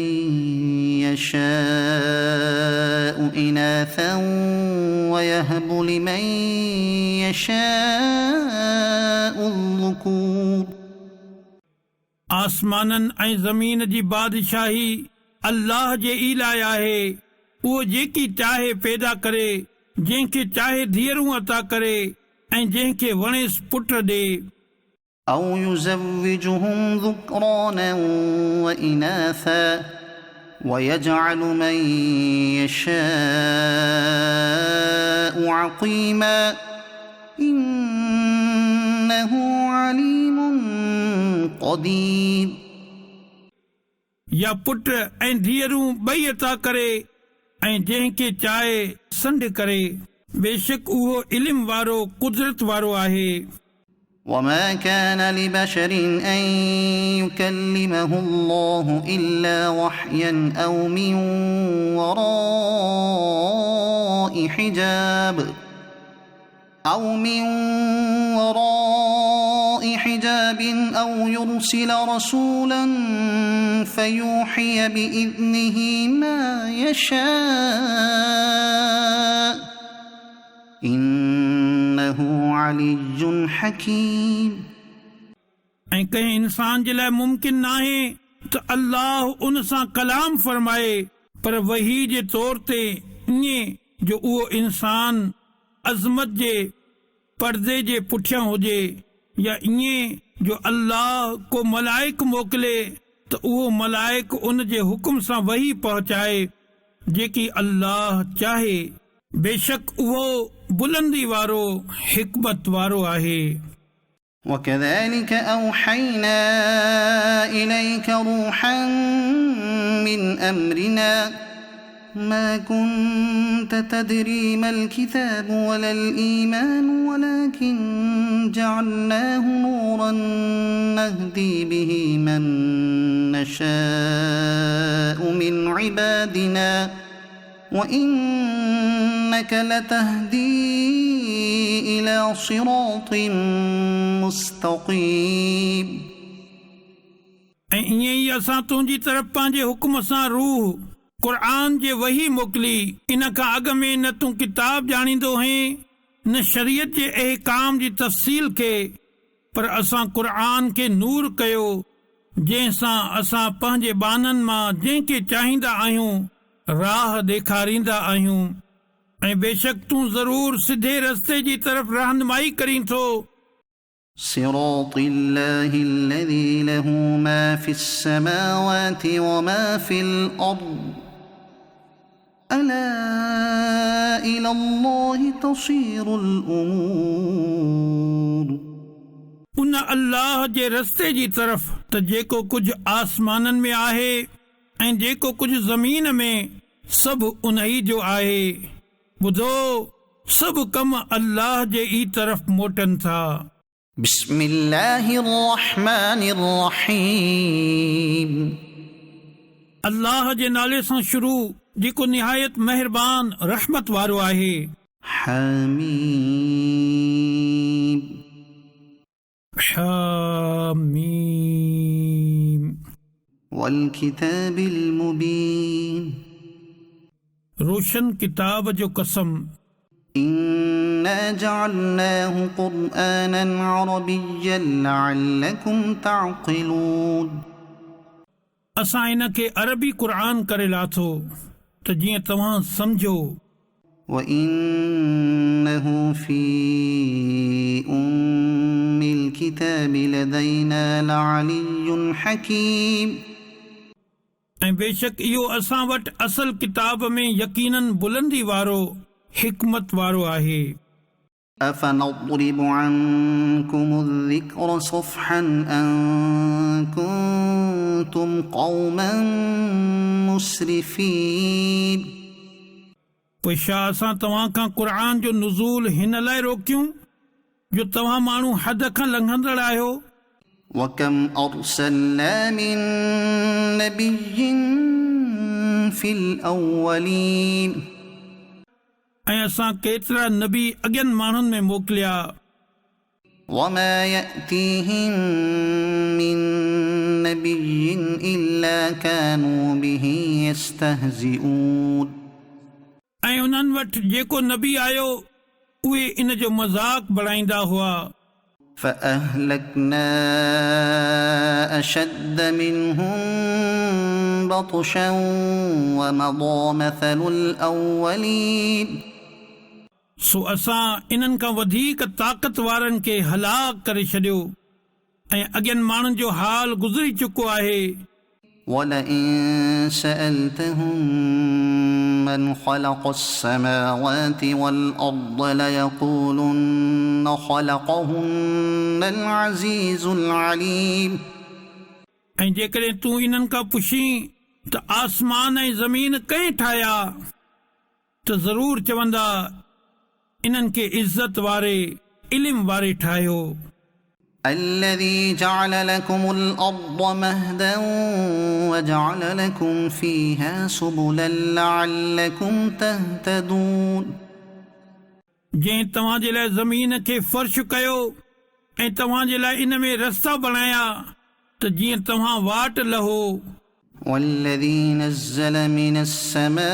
يشاء إناثا ويهب لمن يشاء الذكور आसमाननि ऐं ज़मीन जी बादशाही अल्लाह जे इलाही आहे। उहो जेकी चाहे पैदा करे, जंहिंखे चाहे धीअरूं अता करे ऐं जंहिंखे वणेसि पुट ॾे। أو يزوجهم ذكرانا وإناثا ويجعل من يشاء عقيما إنه عليم قدير या पुट ऐं धीअरूं ॿई अता करे ऐं जंहिंखे चाहे संड करे, बेशक उहो इल्म वारो कुदरत वारो आहे। وما كان لبشر أن يكلمه الله إلا وحيا أو من وراء حجاب أو يرسل رسولا فيوحي بإذنه ما يشاء إنه علي حكيم ऐं कंहिं इंसान जे लाइ मुमकिन नाहे त अल्लाह उन सां कलाम फरमाए, पर वही जे तौर ते ईअं जो उहो इंसान अज़मत जे पर्दे जे पुठियां हुजे, या ईअं जो अल्लाह को मलाइक मोकिले त उहो मलाइक उन जे हुकुम सां वही पहुचाए जेकी अल्लाह चाहे। बेशक उहो बुलंदी वारो हिकमत वारो आहे। وكذلك أوحينا إليك روحا من أمرنا ما كنت تدري ما الكتاب ولا الإيمان ولكن جعلناه نورا نهدي به من نشاء من عبادنا وإنك لتهدي إلى صراط مستقيم ऐं ईअं ई असां तुंहिंजी तरफ़ पंहिंजे हुकुम सां रूह क़ुर्आन जे वही मोकिली। इन खां अॻु में न तूं किताब ॼाणींदो हैं न शरीयत जे अहकाम जी तफ़सील खे, पर असां क़ुर्आन खे नूर कयो जंहिंसां असां पंहिंजे बाननि मां जंहिंखे चाहींदा आहियूं राह ॾेखारींदा आहियूं। ऐं बेशक तूं ज़रूर सिधे रस्ते जी तरफ़ रहनुमाई करीं थो। صراط الله الذي له ما في السماوات وما في الأرض ألا إلى الله تصير الأمور उन अल्लाह जे रस्ते जी तरफ़ त जेको कुझु आसमाननि में आहे ऐं जेको कुझु ज़मीन में सभु उन ई जो आहे। ॿुधो, सभु कम अल्लाह जे ई तरफ़ मोटनि था। بسم الله الرحمن الرحيم अल्लाह जे नाले सां शुरू जेको निहायत महिरबान रहमत वारो आहे। حميم حمیم والكتاب المبين रोशन किताब जो कसम। إنا جعلناه قرآنا عربيا لعلكم تعقلون असां इन खे अरबी क़ुरान करे लाथो त जीअं तव्हां सम्झो। وإنه في أم الكتاب لدينا لعلي حكيم ऐं बेशक इहो असां वटि असल किताब में यकीनन बुलंदी वारो हिकमत वारो आहे। أفنضرب عنكم الذكر صفحا أن كنتم قوما مسرفين पोइ छा असां तव्हां खां क़ुरान जो नुज़ूल हिन लाइ रोकियूं जो तव्हां माण्हू हद खां लंघंदड़ आहियो। وكم أرسلنا من نبي في الأولين ऐं असां केतिरा नबी अॻियनि माण्हुनि में मोकिलिया। وما يأتيهم من نبي إلا كانوا به يستهزئون ऐं उन्हनि वटि जेको नबी आयो उहे इन जो मज़ाक बणाईंदा हुआ। فأهلكنا أشد منهم بطشا ومضى مثل الأولين सो असां इन्हनि खां वधीक ताक़त वारनि खे हलाक करे छॾियो ऐं अॻियनि माण्हुनि जो हाल गुज़री चुको आहे। ولئن سألتهم من خلق السماوات والأرض ليقولن خلقهن العزيز العليم ऐं जेकॾहिं तूं इन्हनि खां पुछीं त आसमान ऐं ज़मीन कंहिं ठाहिया त ज़रूर चवंदा इन्हनि खे इज़त वारे इल्म वारे ठाहियो। الذي جعل لكم الأرض مهدا وجعل لكم فيها سبلا لعلكم تهتدون जंहिं तव्हां जे लाइ ज़मीन खे फ़र्श कयो ऐं तव्हां जे लाइ इन में रस्ता बणाया त जीअं तव्हां वाट लहो। والذي نزل من السماء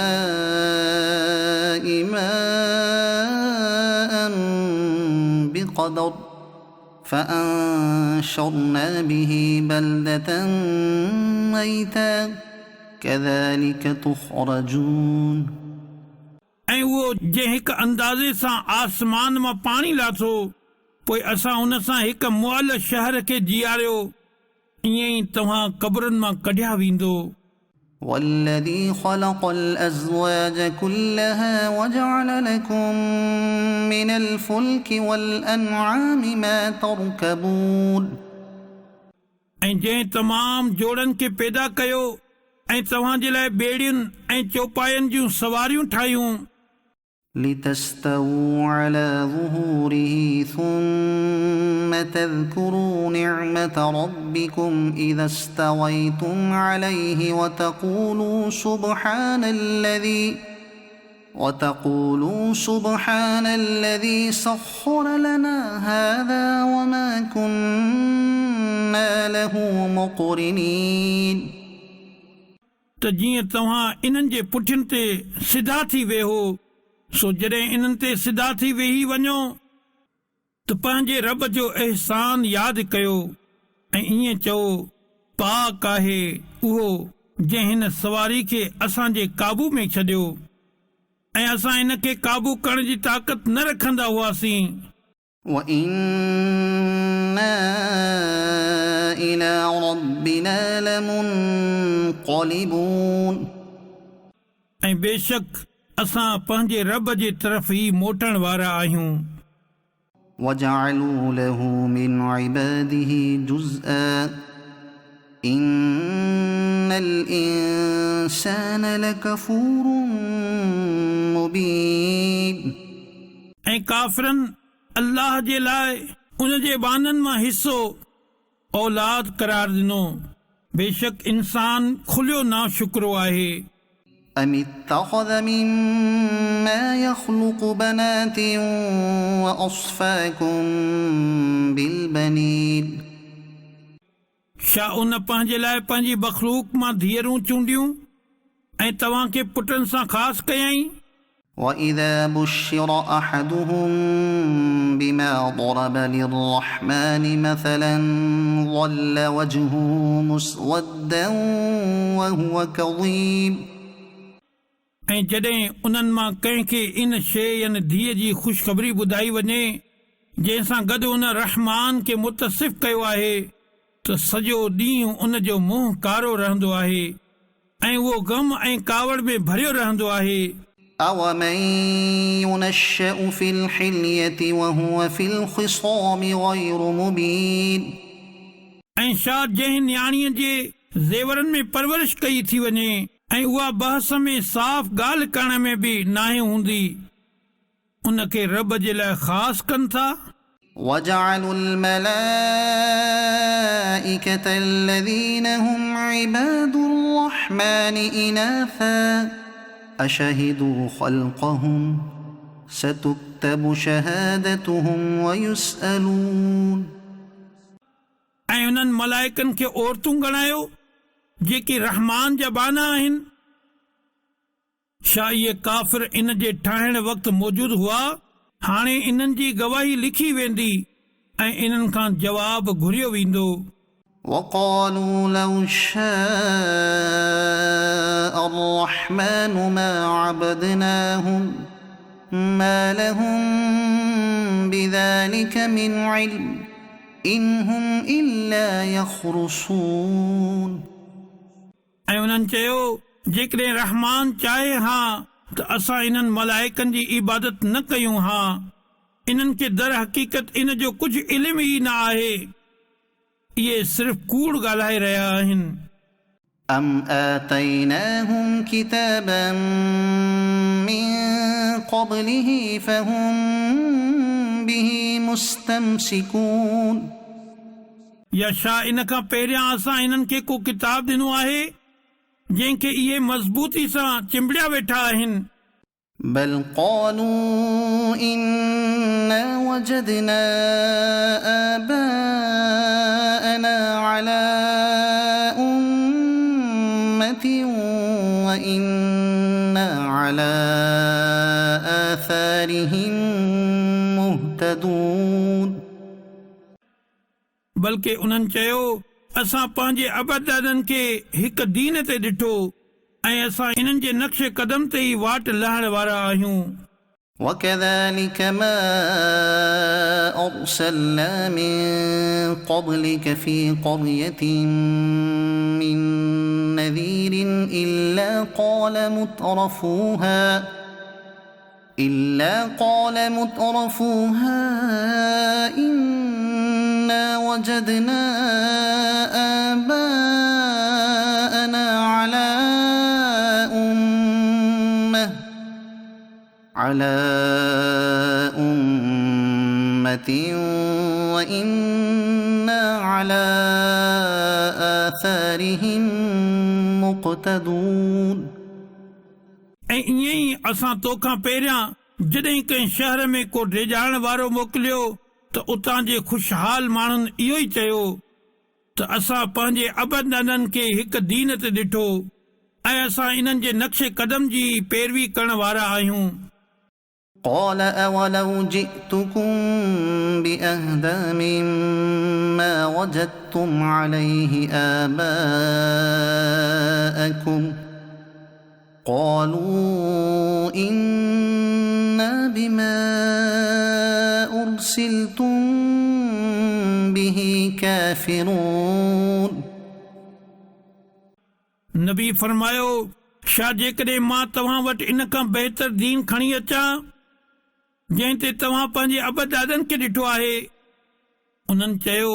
ماء بقدر فأنشرنا به بلدة ميتا كذلك تخرجون ऐं उहो जंहिं हिकु अंदाज़े सां आसमान मां पाणी लाथो पोइ असां उन सां हिकु मुअल शहर खे जीआरियो ईअं ई तव्हां क़बरुनि मां कढिया वेंदो। والذي خلق الأزواج كلها وجعل لكم من الفلك والأنعام ما تركبون ऐं जंहिं तमाम जोड़नि खे पैदा कयो ऐं तव्हां जे लाइ ॿेड़ियुनि ऐं चौपायनि जूं सवारियूं ठाहियूं لتستووا على ظهوره ثم تذكروا نعمة ربكم إذا استويتم عليه وتقولوا سبحان الذي سخر لنا هذا وما كنا له مقرنين त जीअं तव्हां इन्हनि जे पुठियुनि ते सिधा थी वेहो सो जॾहिं इन्हनि ते सिधा थी वेही वञो त पंहिंजे रब जो अहसान यादि कयो ऐं ईअं चओ पाक आहे उहो जंहिं हिन सवारी खे असांजे काबू में छॾियो ऐं असां इन खे काबू करण जी ताक़त न रखंदा हुआसीं। وَإِنَّا إِلَى رَبِّنَا لَمُنقَلِبُونَ ऐं बेशक असां पंहिंजे रब जे तरफ़ ई मोटण वारा आहियूं। وَجَعَلُوا لَهُ مِنْ عِبَادِهِ جُزْءًا إِنَّ الْإِنسَانَ لَكَفُورٌ مُبِينٌ ऐं काफ़िरनि अल्लाह जे लाइ उन जे बाननि मां हिसो औलाद करार ॾिनो बेशक इंसान खुलियो ना शुक्रो आहे। أم اتخذ مما يخلق بنات وأصفاكم بالبنين छा उन पंहिंजे लाइ पंहिंजी मखलूक मां धीअरूं चूंडियूं ऐं तव्हांखे पुटनि सां ख़ासि कयईं। وإذا بشر أحدهم بما ضرب للرحمن مثلا ظل وجهه مسودا وهو كظيم ऐं जॾहिं उन्हनि मां कंहिंखे इन शइ यानी धीअ जी ख़ुशख़बरी ॿुधाई वञे जंहिंसां गॾु उन रहमान खे मुतसिफ़ कयो आहे त सॼो ॾींहुं उन जो मुंहुं कारो रहंदो आहे ऐं उहो ग़म ऐं कावड़ में भरियो रहंदो आहे। أومن ينشأ في الحلية وهو في الخصام غير مبين ऐं छा जंहिं न्याणीअ जे ज़ेवरनि में परवरिश कई थी वञे ऐं उहा बहस में साफ़ ॻाल्हि करण में बि नाहे हूंदी उनखे रब जे लाइ ख़ासि कनि था। وجعلوا الملائكة الذين هم عباد الرحمن إناثا أشهدوا خلقهم ستكتب شهادتهم ويسألون ऐं उन्हनि मलाइकनि खे औरतूं ॻणायो जेके रहमान जा बाना आहिनि। छा इहे काफ़िर इन जे ठाहिण वक़्तु मौजूदु हुआ? हाणे इन्हनि जी गवाही लिखी वेंदी ऐं इन्हनि खां जवाब घुरियो वेंदो। وقالوا لو شاء الرحمن ما عبدناهم ما لهم بذلك من علم إن هم إلا يخرصون ऐं उन्हनि चयो जेकॾहिं रहमान चाहे हा त असां इन्हनि मलाइकनि जी इबादत न कयूं हा इन्हनि खे दर हक़ीक़त इन जो कुझु इल्म ई न आहे इहे सिर्फ़ कूड़ ॻाल्हाए रहिया आहिनि। أم آتيناهم كتابا من قبله فهم به مستمسكون या छा इन खां पहिरियां असां इन्हनि खे को किताब ॾिनो आहे जंहिंखे इहे मज़बूती सां चिंबड़िया वेठा आहिनि। بل قالوا إنا وجدنا آباءنا على أمة وإنا على آثارهم مهتدون बल्कि उन्हनि चयो असां पंहिंजे अबदादनि खे हिकु दीन ते ॾिठो ऐं असां इन्हनि जे नक्श कदम ते ई वाट लहण वारा आहियूं। وكذلك ما أرسلنا من قبلك في قرية من نذير إلا قال مترفوها إنا وجدنا آباءنا على أمة وإنا على آثارهم مقتدون ऐं ईअं ई असां तोखां पहिरियां जॾहिं कंहिं शहर में को डिॼाइण वारो मोकिलियो त उतां जे ख़ुशहाल माण्हुनि इहो ई चयो त असां पंहिंजे अबदादनि खे हिकु दीन ते ॾिठो ऐं असां इन्हनि जे नक्श कदम जी पैरवी करण वारा आहियूं। قال أولو جئتكم بأهدى مما وجدتم عليه آباءكم قالوا إنا بما أرسلتم به كافرون नबी फरमायो छा जेकॾहिं मां तव्हां वटि इन खां बहितर दीन खणी अचां जंहिं ते तव्हां पंहिंजे अबदादनि खे ॾिठो आहे? उन्हनि चयो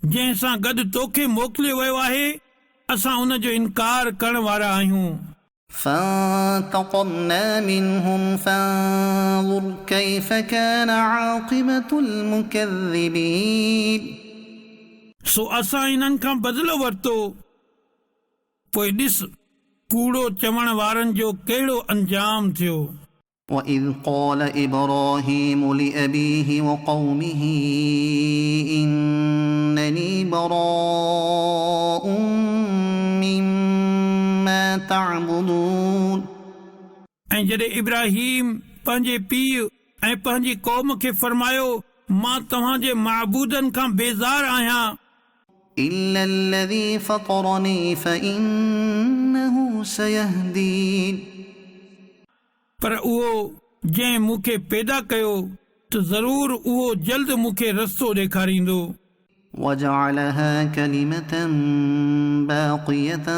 जंहिं सां गॾु तोखे मोकिलियो वियो आहे असां उन जो इनकार करण वारा आहियूं। فانتقمنا منهم فانظر كيف كان عاقبة المكذبين सो असां इन्हनि खां बदिलो वरितो। पोइ ॾिस कूड़ो चवण वारनि जो कहिड़ो अंजाम थियो। وإذ قال إبراهيم لأبيه وقومه إنني براء مما تعبدون ऐं जॾहिं इब्राहिम पंहिंजे पीउ ऐं पंहिंजी क़ौम खे फरमायो मां तव्हांजे माबूदनि खां बेज़ार आहियां إلا الذي فطرني فإنه سيهدين पर उहो जंहिं मूंखे पैदा कयो त ज़रूर उहो जल्द मूंखे रस्तो ॾेखारींदो। وجعلها كلمة باقية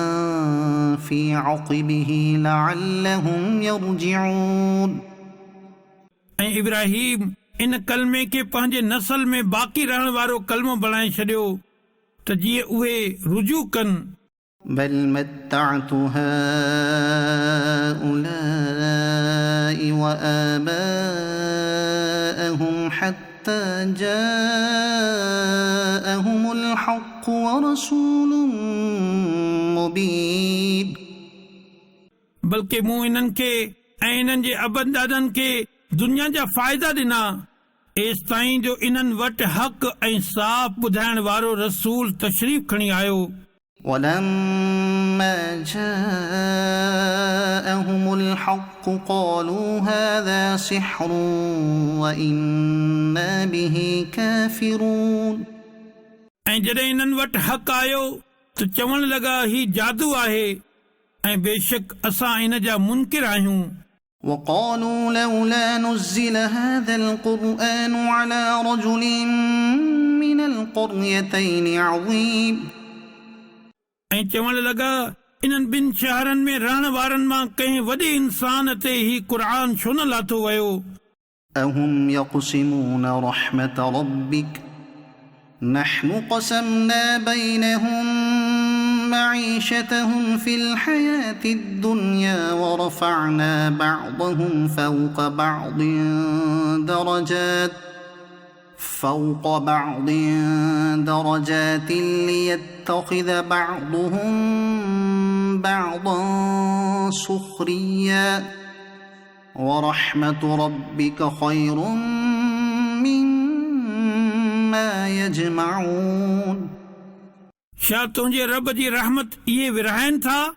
في عقبه لعلهم يرجعون ऐं इब्राहिम इन कलमे खे पंहिंजे नसल में बाक़ी रहण वारो कलमो बणाए छॾियो त जीअं उहे रुजू कनि। بل متعت هؤلاء وآباءهم حتى جاءهم الحق ورسول مبين बल्कि मूं इन्हनि खे ऐं इन्हनि जे अबनि ॾाॾनि खे दुनिया जा फ़ाइदा ॾिना एसि ताईं जो इन्हनि वटि हक़ ऐं साफ़ ॿुधाइण वारो रसूल तशरीफ़ खणी आयो। ولما جاءهم الحق قالوا هذا سحر وإنا به كافرون ऐं जॾहिं इन्हनि वटि हक़ आयो त चवण लॻा ही जादू आहे ऐं बेशक असां इन जा मुनकिर आहियूं। وقالوا لولا نزل هذا القرآن على رجل من القريتين عظيم ऐं चवण लॻा इन्हनि ॿिनि शहरनि में रहण वारनि मां कंहिं वॾे इंसान ते ही क़ुर छो न लाथो वियो। أهم يقسمون رحمة ربك نحن قسمنا بينهم معيشتهم في الحياة الدنيا ورفعنا بعضهم فوق بعض درجات ليتخذ بعضهم بعضا سخريا ورحمة ربك خير مما يجمعون छा तुंहिंजे रब जी रहमत इहे विरहाइनि था?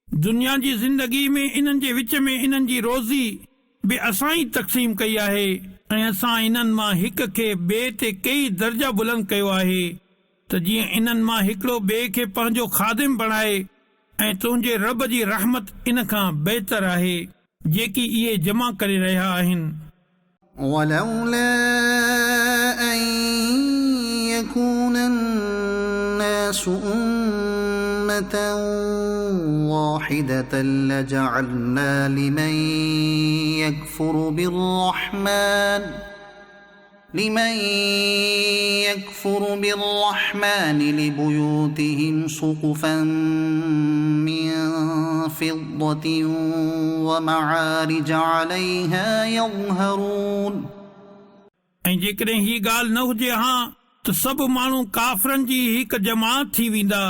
दुनिया जी ज़िंदगी में इन्हनि जे विच में इन्हनि जी रोज़ी बि असां ई तक़सीम कई आहे ऐं असां इन्हनि मां हिक खे ॿिए ते कई दर्जा बुलंद कयो आहे त जीअं इन्हनि मां हिकिड़ो ॿिए खे पंहिंजो ख़ादिम बणाए ऐं तुंहिंजे रब जी रहमत इन खां बहितर आहे जेकी इहे जमा करे रहिया आहिनि। ولولا أن يكون الناس أمة واحدة لجعلنا لمن يكفر بالرحمن لبيوتهم سقفا من فضة ومعارج عليها يظهرون ऐं जेकॾहिं ही ॻाल्हि न हुजे हा त सभु माण्हू काफ़रनि जी हिकु जमात थी वेंदा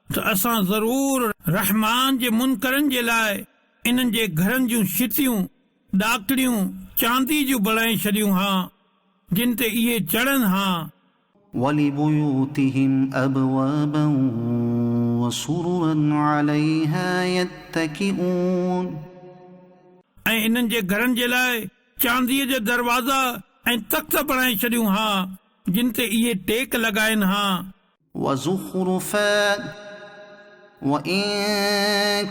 त असां ज़रूर रहमान जे मुनकरनि जे लाइ इन्हनि जे घरनि जूं छितियूं ॾाकड़ियूं चांदी जूं बणाए छॾियूं हा जिन ते इहे चढ़नि हा। ولبيوتهم أبوابا وسررا عليها يتكئون ऐं इन्हनि जे घरनि जे लाइ चांदीअ जा दरवाज़ा ऐं तख़्त बणाए छॾियूं हा जिन ते इहे टेक लॻाइनि हा। وزخرفا وإن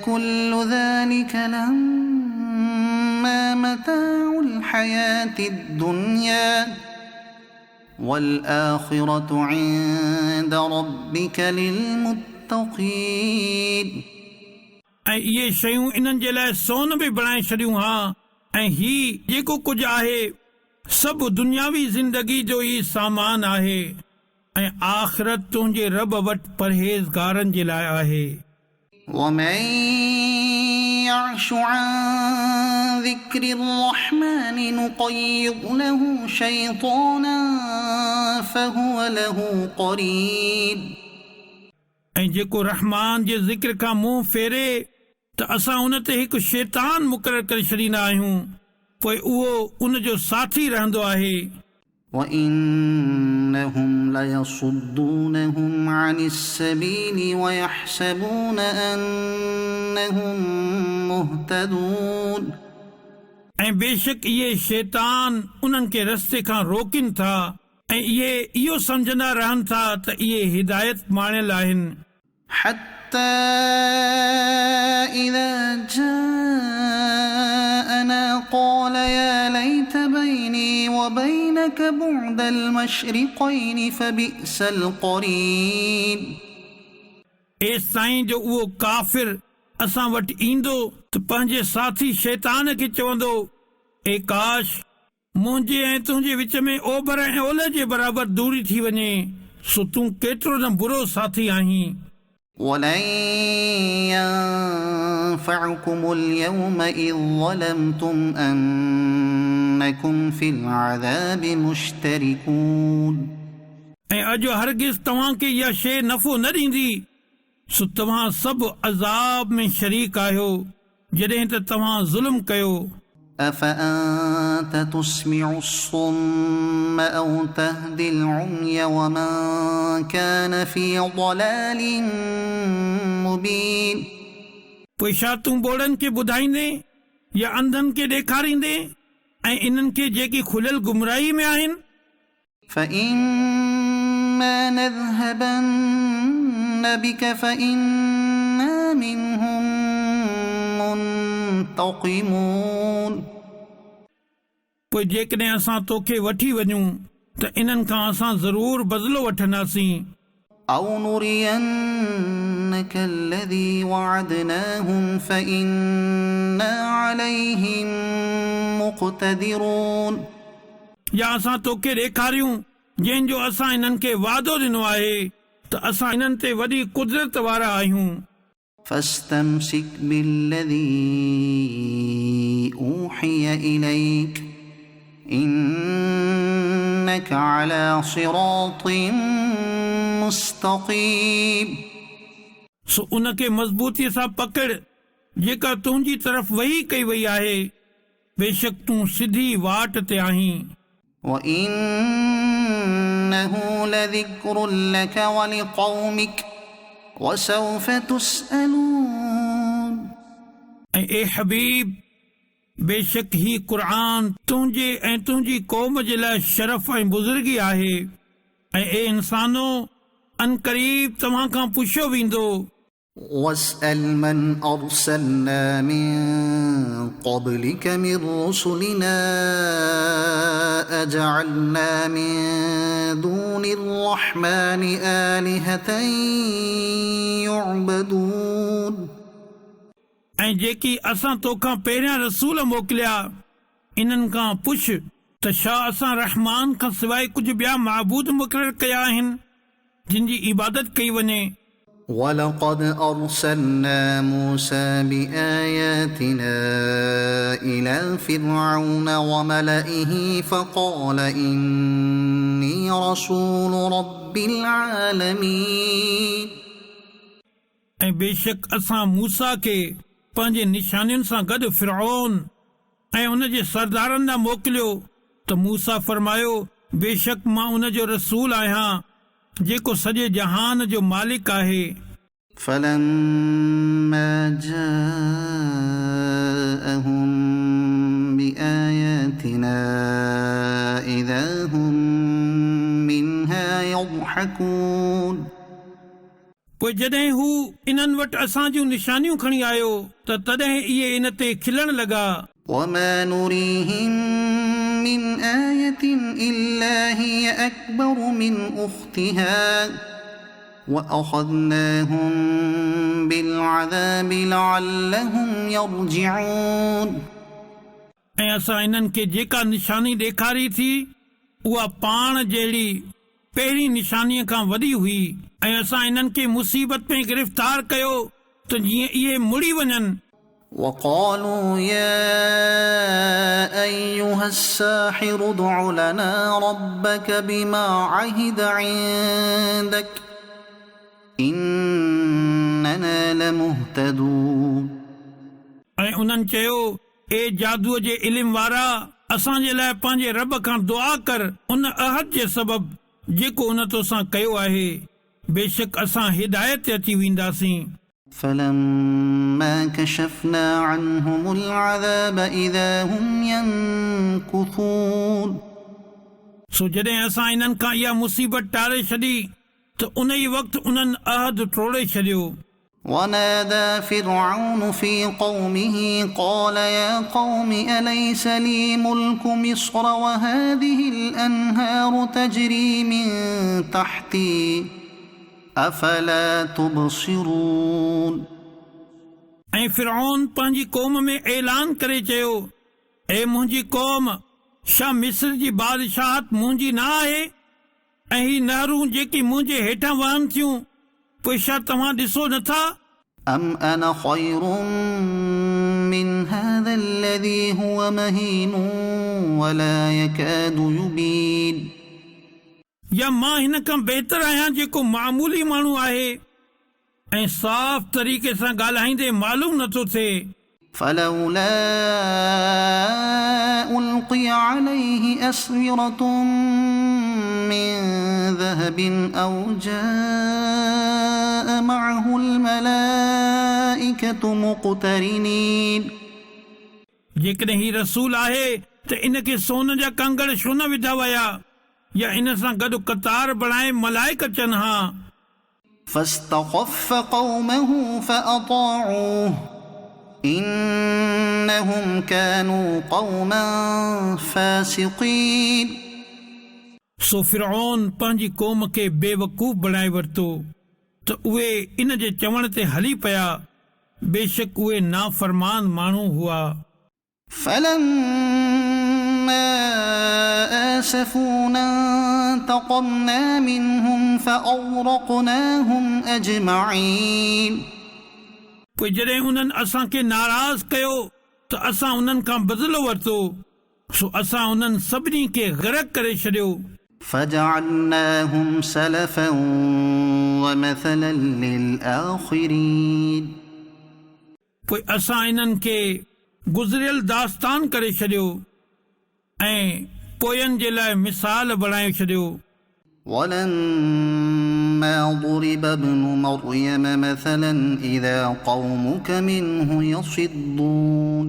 كل ذلك لما متاع الحياة الدنيا والآخرة عند ربك للمتقين ऐं इहे शयूं इन्हनि जे लाइ सोन बि बणाए छॾियूं हा ऐं ही जेको कुझु आहे सभु दुनियावी ज़िंदगी जो ई सामान आहे ऐं आख़िरत तुंहिंजे रब वटि परहेज़गारनि जे लाइ आहे। ومن يعش عن ذكر الرحمن نقيض له شيطانا فهو له قرين ऐं जेको रहमान जे ज़िक्र खां मुंहुं फेरे त असां उन ते हिकु शैतान मुक़ररु करे छॾींदा आहियूं पोइ उहो उन जो साथी रहंदो आहे وَإِنَّهُمْ لَيَصُدُّونَهُمْ عَنِ السَّبِيلِ وَيَحْسَبُونَ أَنَّهُمْ مُهْتَدُونَ ऐं बेशक इहे शैतान उन्हनि खे रस्ते खां रोकिन था ऐं इहे इहो सम्झंदा रहनि था त इहे हिदायत माणियल आहिनि حتى إذا جاءنا قال يا ليت بيني وبينك بعد المشرقين فبئس القرين एसि ताईं जो उहो काफ़िर असां वटि ईंदो त पंहिंजे साथी शैतान खे चवंदो ए काश मुंहिंजे ऐं तुंहिंजे विच में ओभर ऐं ओलह जे बराबरि दूरी थी वञे सो तूं केतिरो न बुरो साथी आहीं ولن ينفعكم اليوم إذ ظلمتم أنكم في العذاب مشتركون ऐं अॼु हरगिज़ तव्हांखे इहा शइ नफ़ो न ॾींदी सो तव्हां सभु अज़ाब में शरीक आहियो जॾहिं त तव्हां ज़ुल्म कयो أفأنت تسمع الصم أو تهدي العمي ومن كان في ضلال مبين पोइ छा तूं ॿोड़नि खे ॿुधाईंदे या अंधनि खे ॾेखारींदे ऐं इन्हनि खे जेकी खुलियल गुमराही में आहिनि فإما نذهبن بك فإنا منهم منتقمون पोइ जेकॾहिं असां तोखे वठी वञूं त इन्हनि खां असां ज़रूर बदिलो वठंदासीं أو نرينك الذي وعدناهم فإنا عليهم مقتدرون या असां तोखे ॾेखारियूं जंहिंजो असां इन्हनि खे वादो ॾिनो आहे त असां इन्हनि ते वॾी कुदरत वारा आहियूं فاستمسك بالذي أوحي إليك إنك على صراط मुस्तक़ीम सो उनखे मज़बूतीअ सां पकड़ जेका तुंहिंजी तरफ़ वही कई वई आहे बेशक तूं सिधी वाट ते आहीं وإنه لذكر لك ولقومك وسوف تسألون ऐं ए हबीब बेशक ही क़ुरान तुंहिंजे ऐं तुंहिंजी क़ौम जे लाइ शरफ़ ऐं बुज़ुर्गी आहे ऐं ए इंसानो अनकरीब तव्हां खां पुछियो वेंदो واسأل من أرسلنا من قبلك من رسلنا أجعلنا من دون الرحمن آلهة يعبدون ऐं जेकी असां तोखां पहिरियां रसूल मोकिलिया इन्हनि खां पुछ त छा असां रहमान खां सवाइ कुझु ॿिया महबूद मुक़ररु कया आहिनि जिन जी इबादत कई वञे ولقد أرسلنا موسى بآياتنا إلى فرعون وملئه فقال إني رسول رب العالمين ऐं बेशक असां मूसा खे पंहिंजे निशानियुनि सां गॾु फिरऔन ऐं उन जे सरदारनि ॾांहुं मोकिलियो त मूसा फरमायो बेशक मां उन जो रसूल आहियां जेको सॼे जहान जो मालिक आहे فلما جاءهم بآياتنا إذا هم منها يضحكون पोइ जॾहिं हू इन्हनि वटि असां जूं निशानियूं खणी आयो त तॾहिं इहे इन ते खिलण लॻा وما نريهم من آية إلا هي أكبر من أختها وأخذناهم بالعذاب لعلهم يرجعون ऐं असां इन्हनि खे जेका निशानी ॾेखारी थी उहा पाण जहिड़ी पहिरीं निशानीअ खां वॾी हुई ऐं असां इन्हनि खे मुसीबत में गिरफ़्तार कयो त जीअं इहे मुड़ी वञनि وقالوا يا أيها الساحر ادع لنا ربك بما عهد عندك إننا لمهتدون ऐं उन्हनि चयो ए जादूअ जे इल्म वारा असांजे लाइ पंहिंजे रब खां दुआ कर उन अहद जे सबबु जेको उन तोसां कयो आहे बेशक असां हिदायत ते अची वेंदासीं فلما كشفنا عنهم العذاب إذا هم ينكثون सो जॾहिं असां इन्हनि खां इहा मुसीबत टारे छॾी त उन ई वक़्तु उन्हनि अहद टोड़े छॾियो ونادى فرعون في قومه قال يا قوم أليس لي ملك مصر وهذه الأنهار تجري من تحتي أفلا تبصرون ऐं फिरौन पंहिंजी क़ौम में ऐलान करे चयो ए मुंहिंजी क़ौम छा मिस्र जी बादशाहत मुंहिंजी न आहे ऐं ही नहरूं जेकी मुंहिंजे हेठां वहनि थियूं पोइ छा तव्हां ॾिसो नथा أم أنا خير من هذا الذي هو مهين ولا يكاد يبين या मां हिन खां बहितर आहियां जेको मामूली माण्हू आहे ऐं साफ़ तरीक़े सां ॻाल्हाईंदे मालूम नथो थिए فلولا ألقي عليه أسورة من ذهب أو جاء معه الملائكة مقترنين जेकॾहिं ही रसूल आहे त इनखे सोन जा कंगड़ छो न विधा विया या इन सां गॾु कतार बणाए मलाइक अचनि हा فاستخف قومه فأطاعوه إنهم كانوا قوما فاسقين सो फिरौन पंहिंजी क़ौम खे बेवकूफ़ बणाए वरितो त उहे इन जे चवण ते हली पिया बेशक उहे नाफ़रमान माण्हू हुआ فلما آسفونا انتقمنا منهم فأغرقناهم أجمعين पोइ जॾहिं उन्हनि असांखे नाराज़ कयो त असां उन्हनि खां बदिलो वरितो सो असां उन्हनि सभिनी खे ग़रक़ करे छॾियो فجعلناهم سلفا ومثلا للآخرين पोइ असां इन्हनि खे गुज़रियल दास्तान करे छॾियो ऐं पोयनि जे लाइ मिसाल बणाए छॾियो ولما ضرب ابن مريم مثلا إذا قومك منه يصدون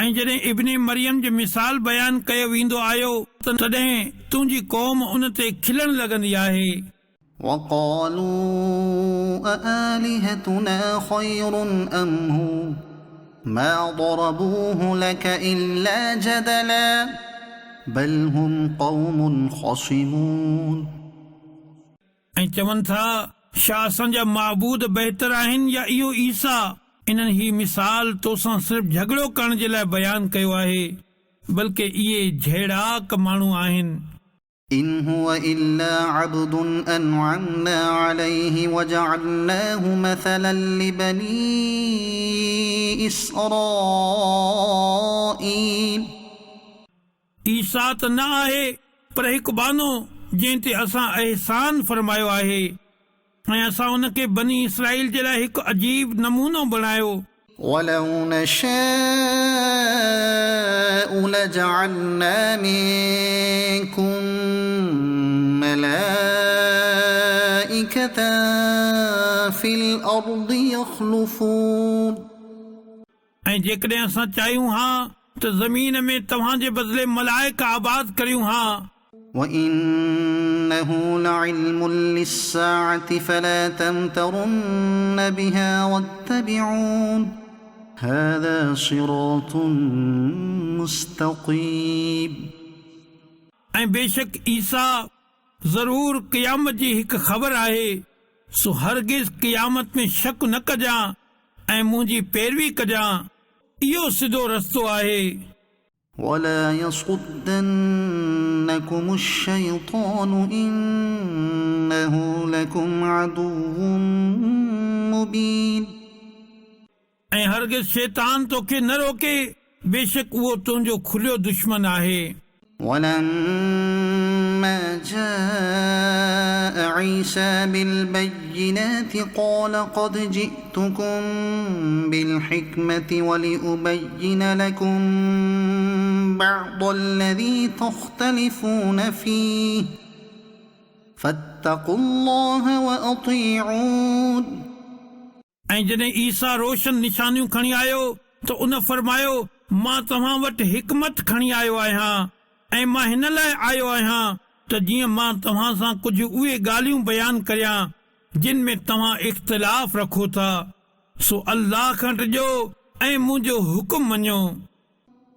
ऐं जॾहिं इब्ने मरियम जो मिसाल बयानु कयो वेंदो आयो तॾहिं तुंहिंजी क़ौम उन ते खिलण लॻंदी आहे وقالوا أآلهتنا خير أم هو ما ضربوه لك إلا جدلا بل هم قوم خصمون ऐं चवनि था छा असांजा महबूद बहितर आहिनि या इहो ईसा इन्हनि ही मिसाल तोसां सिर्फ़ झगड़ो करण जे लाइ बयानु कयो आहे बल्कि इहे झेड़ाक माण्हू आहिनि إن هو إلا عبد أنعمنا عليه وجعلناه مثلا لبني إسرائيل ईसा त न आहे पर हिकु बानो जंहिं ते असां अहसान फरमायो आहे ऐं असां उनखे बनी इसराईल जे लाइ हिकु अजीब नमूनो बणायो ولو نشاء لجعلنا منكم ملائكة في الأرض يخلفون ऐं जेकॾहिं असां चाहियूं हा त ज़मीन में तव्हांजे बदिले मलाइक आबाद करियूं हा وإنه لعلم للساعة فلا تمترن بها واتبعون هذا صراط مستقيم ऐं बेशक ईसा ज़रूर क़यामत जी हिकु ख़बर आहे सो हरगिज़ क़यामत में शक न कजां ऐं मुंहिंजी पैरवी कजां इहो सिधो रस्तो आहे ولا يصدنكم الشيطان إنه لكم عدو مبين ऐं हरगिज़ शैतान तोखे न रोके, बेशक उहो तुंहिंजो खुलियो दुश्मन आहे। ولما جاء عيسى بالبينات قال قد جئتكم بالحكمة ولأبين لكم بعض الذي تختلفون فيه فاتقوا الله وأطيعون। ऐं जॾहिं ईसा रोशन निशानियूं खणी आयो त उन फरमायो, मां तव्हां वटि हिकमत खणी आयो आहियां ऐं मां हिन लाइ आयो आहियां त जीअं मां तव्हां सां कुझु उहे ॻाल्हियूं बयानु करियां जिन में तव्हां इख़्तिलाफ़ रखो था, सो अल्लाह खां ॾिजो ऐं मुंहिंजो हुकुम मञो।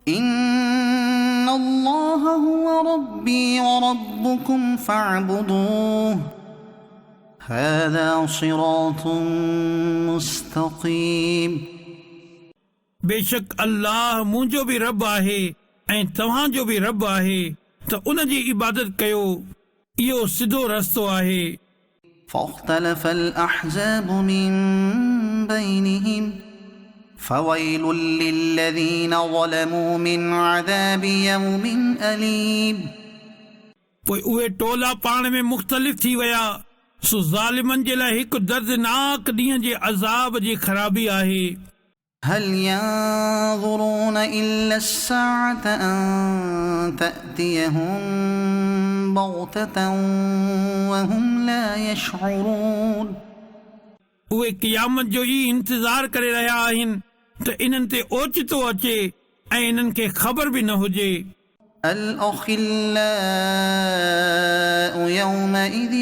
إن الله هو ربي وربكم فاعبدوه هذا صراط مستقيم। बेशक अल्लाह मुंहिंजो बि रब आहे ऐं तव्हांजो बि रब आहे, त उन जी इबादत कयो, इहो सिधो रस्तो आहे। فاختلف الأحزاب من بينهم فويل للذين ظلموا من عذاب يوم أليم। पोइ उहे टोला पाण में मुख़्तलिफ़ थी विया, सो ज़ालिमनि जे लाइ हिकु दर्दनाक ॾींहं जे अज़ाब जी ख़राबी आहे। هل ينظرون إلا الساعة أن تأتيهم بغتة وهم لا يشعرون। उहे क़यामत जो ई इंतज़ार करे रहिया आहिनि त इन्हनि ते ओचितो अचे ऐं इन्हनि खे ख़बर बि न हुजे। الأخلاء يومئذ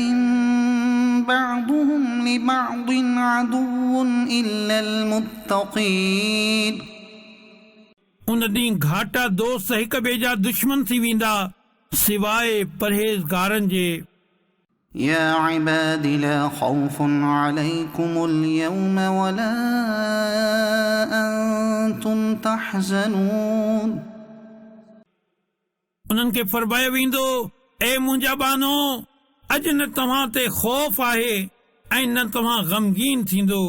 بعضهم لبعض عدو إلا المتقين। उन ॾींहुं घाटा दोस्त हिक ॿिए जा दुश्मन थी वेंदा सिवाय परहेज़गारनि जे। يا عباد لا خوف عليكم اليوم ولا أنتم تحزنون। उन्हनि खे फरमायो वेंदो, ए मुंहिंजा बानो, अॼु न तव्हां ते ख़ौफ़ आहे ऐं न तव्हां ग़मगीन थींदो।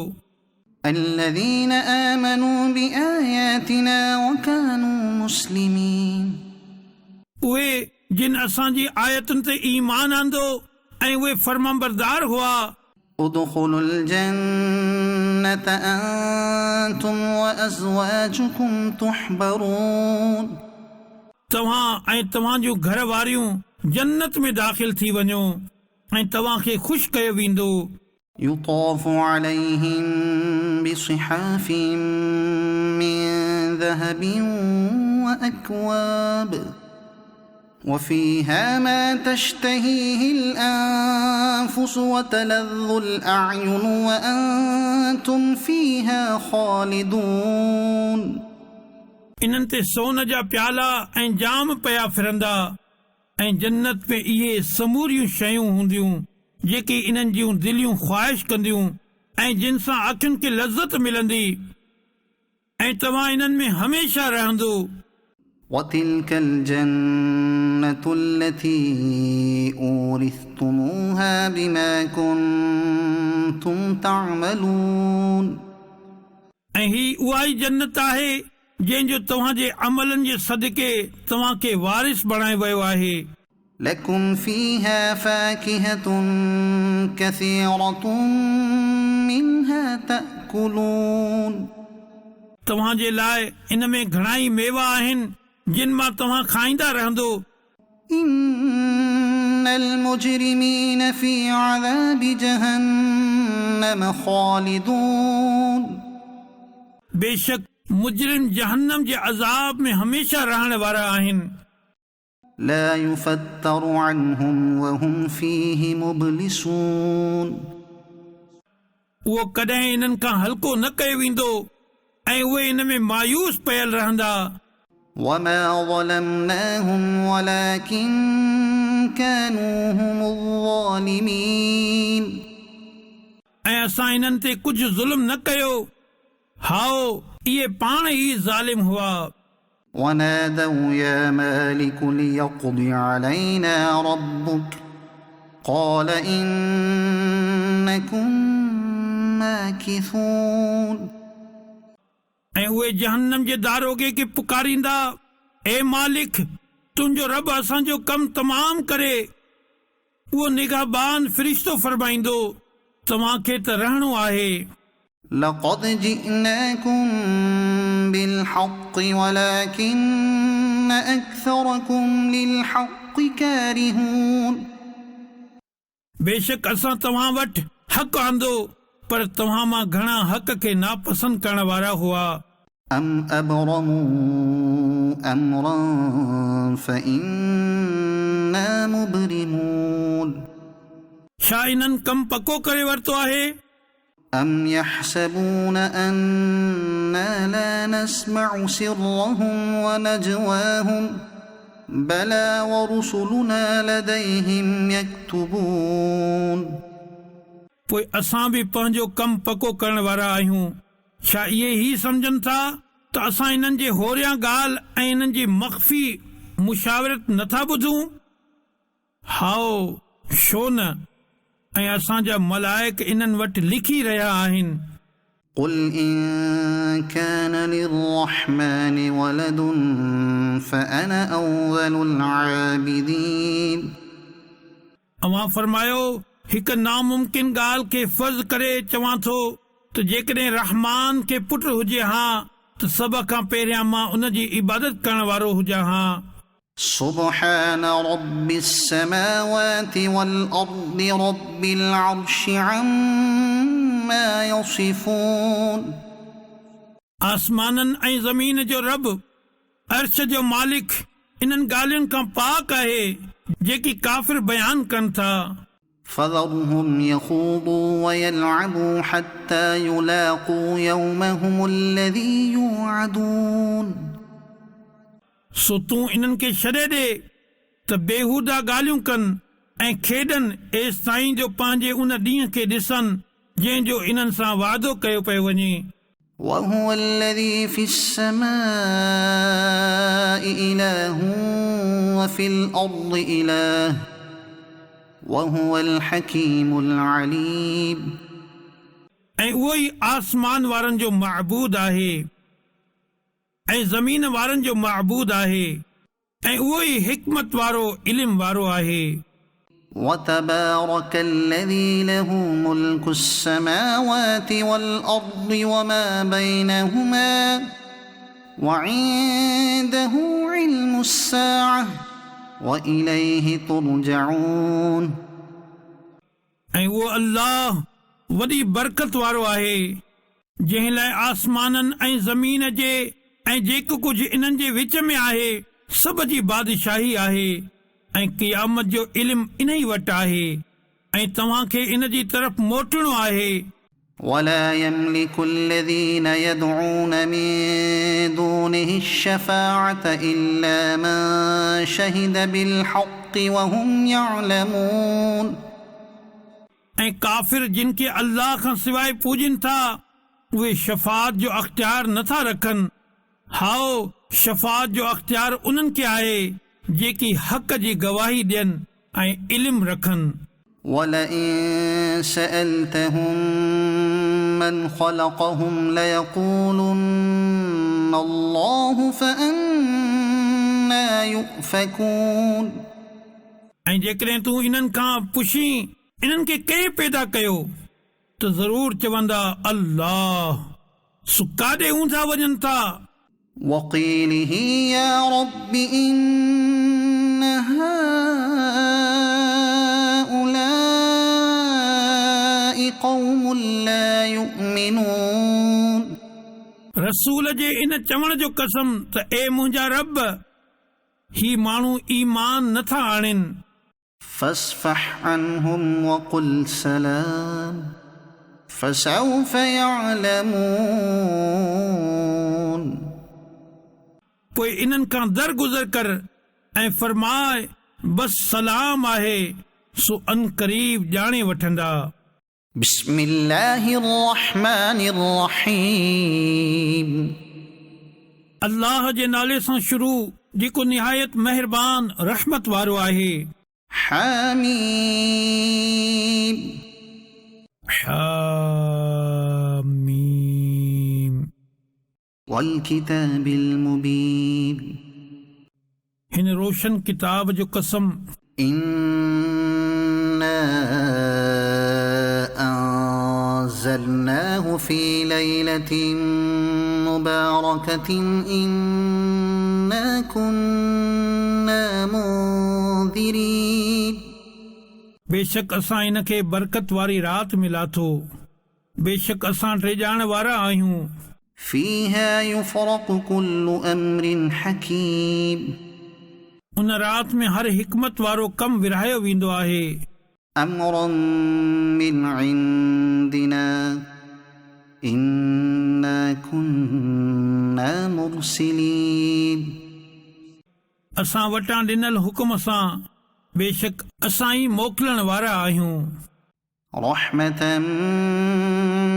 الذين آمنوا بآياتنا وكانوا مسلمين। उहे जिन असांजी आयतुनि ते ईमान आंदो ऐं उहे फर्माबरदार हुआ। ادخلوا الجنة أنتم وأزواجكم تحبرون। तव्हां ऐं तव्हां जूं घर वारियूं जन्नत में दाख़िल थी वञो ऐं तव्हां खे ख़ुशि कयो वेंदो। يطاف عليهم بصحاف من ذهب وأكواب وفيها ما تشتهيه الأنفس وتلذ الأعين وأنتم فيها خالدون। इन्हनि ते सोन जा प्याला ऐं जाम पिया फिरंदा ऐं जन्नत में इहे समूरियूं शयूं हूंदियूं जेके इन्हनि जूं दिलियूं ख़्वाहिश कंदियूं ऐं जिन सां अखियुनि खे लज़्ज़त मिलंदी ऐं तव्हां इन्हनि में हमेशा रहंदो। وتلك الجنة التي أورثتموها بما كنتم تعملون। ऐं ही उहा ई जन्नत आहे जंहिंजो तव्हां जे अमलनि जे सदके तव्हां खे वारिस बणायो वियो आहे। لكم فيها فاكهة كثيرة منها تأكلون। तव्हां जे लाइ इन में घणाई मेवा आहिनि जिन मां तव्हां खाईंदा रहंदो। إن المجرمين في عذاب جهنم خالدون। बेशक मुजरिम जहन्नम जे अज़ाब में हमेशा रहण वारा आहिनि। لا يفتر عنهم وهم فيه مبلسون। उहो कॾहिं इन्हनि खां हल्को न कयो वेंदो ऐं उहे इन में मायूस पियल रहंदा। وما ظلمناهم ولكن كانوا هم الظالمين। ऐं असां इन्हनि ते कुझु ज़ुल्म न कयो, हाओ इहे पाण ई ज़ालिम हुआ। ونادوا يا مالك ليقض علينا ربك قال إنكم ماكثون। ऐं उहे जहन्नम जे दारोगे खे पुकारींदा, ए मालिक, तुंहिंजो रब असांजो कमु तमामु करे। उहो निगाहबान फ़रिश्तो फरमाईंदो, तव्हांखे त रहणो आहे। لقد جئناكم بالحق ولكن أكثركم للحق كارهون बेशक असां तव्हां वटि हक़ आंदो, पर तव्हां मां घणा हक़ खे नापसंद करण वारा हुआ। أم أبرموا أمرا فإنا مبرمون छा इन्हनि कमु पको करे वरितो आहे? أم يحسبون أنا لا نسمع سرهم ونجواهم بلى ورسلنا لديهم يكتبون पोइ असां बि पंहिंजो कमु पको करण वारा आहियूं। छा इहे ई सम्झनि था त असां इन्हनि जे होरियां ॻाल्हि ऐं इन्हनि जी मख़फ़ी मुशावरत नथा ॿुधूं? हाओ, छो न? ऐं असांजा मलाइक इन्हनि वटि लिखी रहिया आहिनि। قل إن كان للرحمن ولد فأنا أول العابدين अवां फरमायो, हिकु नामुमकिन ॻाल्हि खे फर्ज़ करे चवां थो त जेकॾहिं रहमान खे पुट हुजे हा त सभ खां पहिरियां मां उन जी इबादत करण वारो हुजां हा। سبحان رب السماوات والأرض رب العرش عما يصفون आसमाननि ऐं ज़मीन जो रब, अर्श जो मालिक इन्हनि ॻाल्हियुनि खां पाक आहे जेकी काफ़िर बयान कनि था। فذرهم يخوضوا ويلعبوا حتى يلاقوا يومهم الذي يوعدون सो तूं इन्हनि खे छॾे ॾे त बेहूदा ॻाल्हियूं कनि ऐं खेॾनि एसि ताईं जो पंहिंजे उन ॾींहं खे ॾिसनि जंहिंजो इन्हनि सां वाइदो कयो पियो वञे। وهو الذي في السماء إله وفي الأرض إله وهو الحكيم العليم ऐं उहो ई आसमान वारनि जो महबूद आहे ऐं ज़मीन वारनि जो महबूद आहे ऐं उहो ई हिकमत वारो इल्म वारो आहे। وتبارك الذي له ملك السماوات والأرض وما بينهما وعنده علم الساعة وإليه ترجعون ऐं उहो अल्लाह वॾी बरकत वारो आहे जंहिं लाइ आसमाननि ऐं ज़मीन जे ऐं जेको कुझु इन्हनि जे विच में आहे सभ जी बादशाही आहे ऐं क़यामत जो इल्म इन ई वटि आहे ऐं तव्हांखे इन जी तरफ़ मोटणो आहे। ولا يملك الذين يدعون من دونه الشفاعة إلا من شهد بالحق وهم يعلمون ऐं काफ़िर जिन खे अल्लाह खां सवाइ पूॼनि था उहे शफ़ाअत जो अख़्तियार नथा रखनि। हाओ, शफ़ाअत जो अख़्तियार उन्हनि खे आहे जेकी हक़ जी गवाही ॾियनि ऐं इल्म रखनि। ولئن سألتهم من خلقهم ليقولن الله فأنا يؤفكون ऐं जेकॾहिं तूं इन्हनि खां पुछीं इन्हनि खे कंहिं पैदा कयो त ज़रूर चवंदा अल्लाह। सो काॾे ऊंधा वञनि था। وقيله يا رب إن هؤلاء قوم لا يؤمنون रसूल जे इन चवण जो कसम त ए मुंहिंजा रब, ही माण्हू ईमान नथा आणनि। فاصفح عنهم وقل سلام فسوف يعلمون पोइ इन्हनि खां दरगुज़र कर ऐं फरमाए बस सलाम आहे, सो अनकरीब ॼाणे वठंदा। بسم الله الرحمن الرحيم अल्लाह जे नाले सां शुरू जेको निहायत महिरबान रहमत वारो आहे। حميم हामीम। والكتاب المبين हिन रोशन किताब जो कसम إنا أنزلناه في ليلة مباركة إنا كنا منذرين बेशक असां इन खे बरकत वारी रात मिला थो बेशक असां टे ॼाण वारा आहियूं فيها يفرق كل أمر حكيم उन रात में हर हिकमत वारो कम विरहायो वेंदो आहे أمرا من عندنا إنا كنا مرسلين असां वटां ॾिनल हुकुम सां बेशक असां ई मोकिलण वारा आहियूं رحمة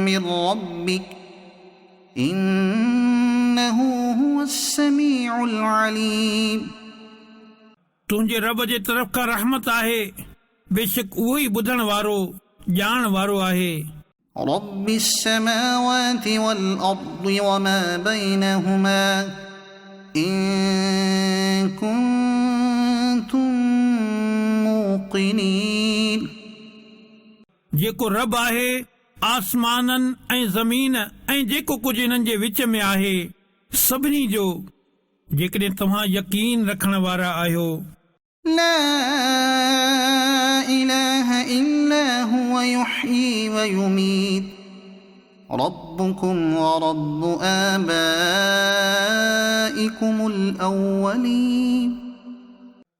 من ربك إنه هو السميع العليم तुंहिंजे रब जे तरफ़ खां रहमत आहे बेशक उहो ई ॿुधण वारो ॼाण वारो आहे رب السماوات والأرض وما بينهما إن كنتم موقنين जेको रब आहे आसमाननि ऐं ज़मीन ऐं जेको कुझु इन्हनि जे विच में आहे सभिनी जो जेकॾहिं तव्हां यकीन रखण वारा आहियो لا إله إلا هو يحيي ويميت ربكم ورب آبائكم الأولين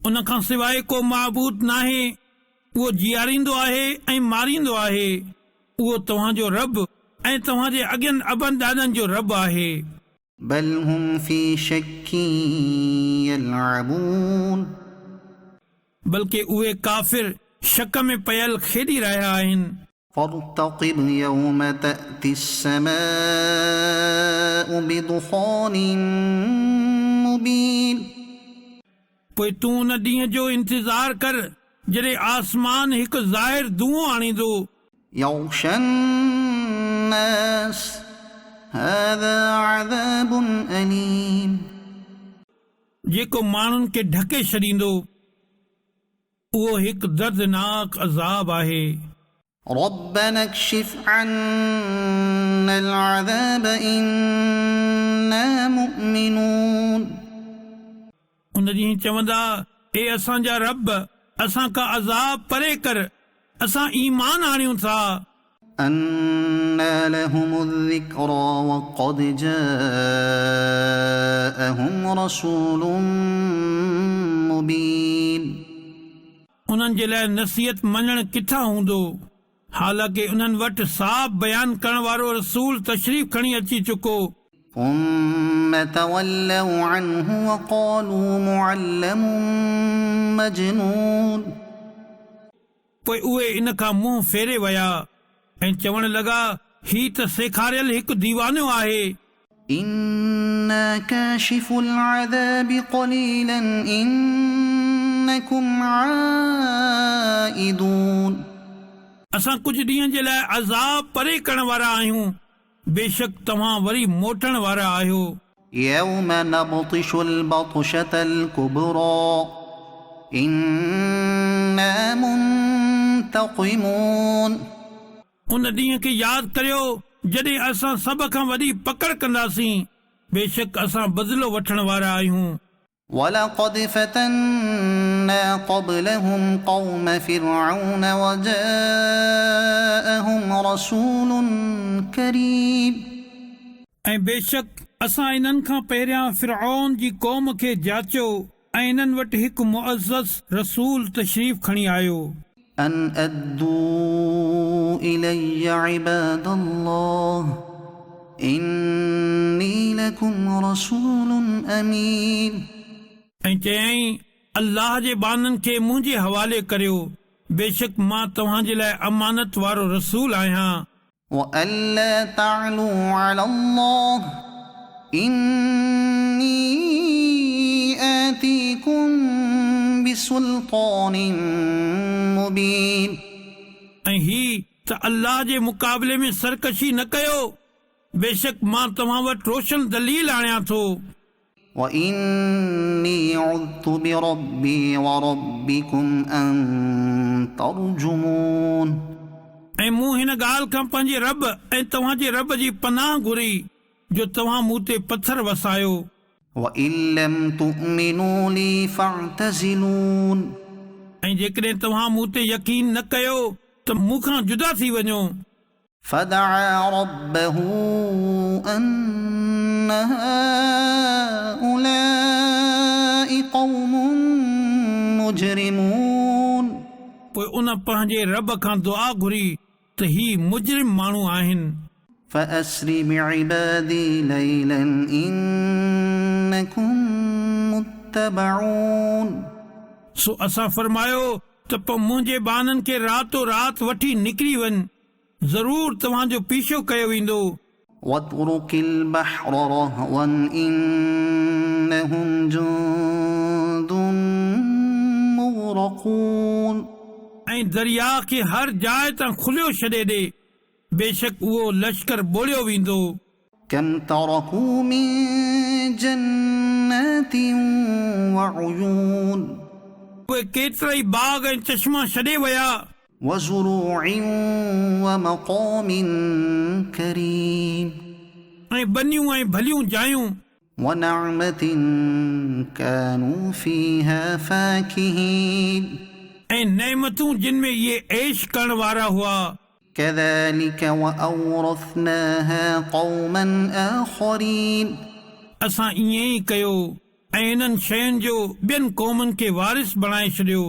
उन खां सवाइ को माबूद नाहे उहो जीआरींदो आहे ऐं मारींदो आहे उहो तव्हांजो रब ऐं तव्हांजे अॻियनि अबनि ॾाॾनि जो रब आहे بل هم في شك يلعبون बल्कि उहे काफ़िर शक में पयल खेॾी रहिया आहिनि فارتقب يوم تأتي السماء بدخان مبين पोइ तूं उन ॾींहं जो इंतज़ार कर जॾहिं आसमान हिकु ज़ाहिर धुओं आणींदो يغشى الناس هذا عذاب أليم जेको माण्हुनि खे ढके छॾींदो उहो हिकु दर्दनाक अज़ाब आहे ربنا اكشف عنا العذاب إنا مؤمنون उन ॾींहुं चवंदा ए असांजा रब असां खां अज़ाब परे कर असां ईमान आणियूं था أنى لهم الذكرى وقد جاءهم رسول مبين उन्हनि जे लाइ नसीहत मञण किथां हूंदो हालांकि उन्हनि वटि साफ़ बयान करण वारो रसूल तशरीफ़ खणी अची चुको ثم تولوا عنه وقالوا معلم مجنون पोइ उहे इन खां मुंहुं फेरे विया ऐं चवण लॻा ही त सेखारियल हिकु दीवानो आहे إنا كاشف العذاب قليلا إنكم عائدون असां कुझु ॾींहं जे लाइ अज़ाब परे करण वारा आहियूं बेशक तव्हां वरी मोटण वारा आहियो يوم نبطش البطشة الكبرى إنا منتقمون उन ॾींहं खे यादि करियो जॾहिं असां सभ खां वॾी पकड़ कंदासीं बेशक असां बदिलो वठण वारा आहियूं ولقد فتنا قبلهم قوم فرعون وجاءهم رسول كريم ऐं बेशक असां इन्हनि खां पहिरियां फिरऔन जी क़ौम खे जाचियो ऐं इन्हनि वटि हिकु मुअज़्ज़ज़ रसूल तशरीफ़ खणी आयो أن أدوا إلي عباد الله إني لكم رسول أمين ऐं चयईं अल्लाह जे बाननि खे मुंहिंजे हवाले करियो बेशक मां तव्हांजे लाइ अमानत वारो रसूल आहियां وألا تعلوا على الله إني آتيكم بسلطان مبين ऐं ही त अल्लाह जे मुक़ाबले में सरकशी न कयो बेशक मां तव्हां वटि रोशन दलील आणियां थो وإني عذت بربي وربكم أن ترجمون ऐं मूं हिन ॻाल्हि खां पंहिंजे रब ऐं तव्हांजे रब जी पनाह घुरी जो तव्हां मूं ते पथर वसायो وإن لم تؤمنوا لي فاعتزلون ऐं जेकॾहिं तव्हां मूं ते यकीन न कयो त मूंखां जुदा थी वञो فدعا ربه أن هؤلاء قوم مجرمون पोइ उन पंहिंजे रब खां दुआ घुरी त ही मुजरिम माण्हू आहिनि فأسر بعبادي ليلا إنكم متبعون सो असां फरमायो त पोइ मुंहिंजे बाननि खे रातो रात वठी निकिरी वञ ज़रूर तव्हांजो पीछो कयो वेंदो واترك البحر رهوا إنهم جند مغرقون ऐं दरिया खे हर जाइ तां खुलियो छॾे ॾे बेशक उहो लश्कर ॿोड़ियो वेंदो كم تركوا من جنات وعيون उहे केतिरा ई बाग ऐं चश्मा छॾे विया وزروع ومقام كريم ऐं बनियूं ऐं भलियूं जायूं ونعمة كانوا فيها فاكهين ऐं नेमतूं जिन में इहे ऐश करण वारा हुआ كذلك وأورثناها قوما آخرين असां ईअं ई कयो ऐं इन्हनि शयुनि जो ॿियनि क़ौमुनि खे वारिस बणाए छॾियो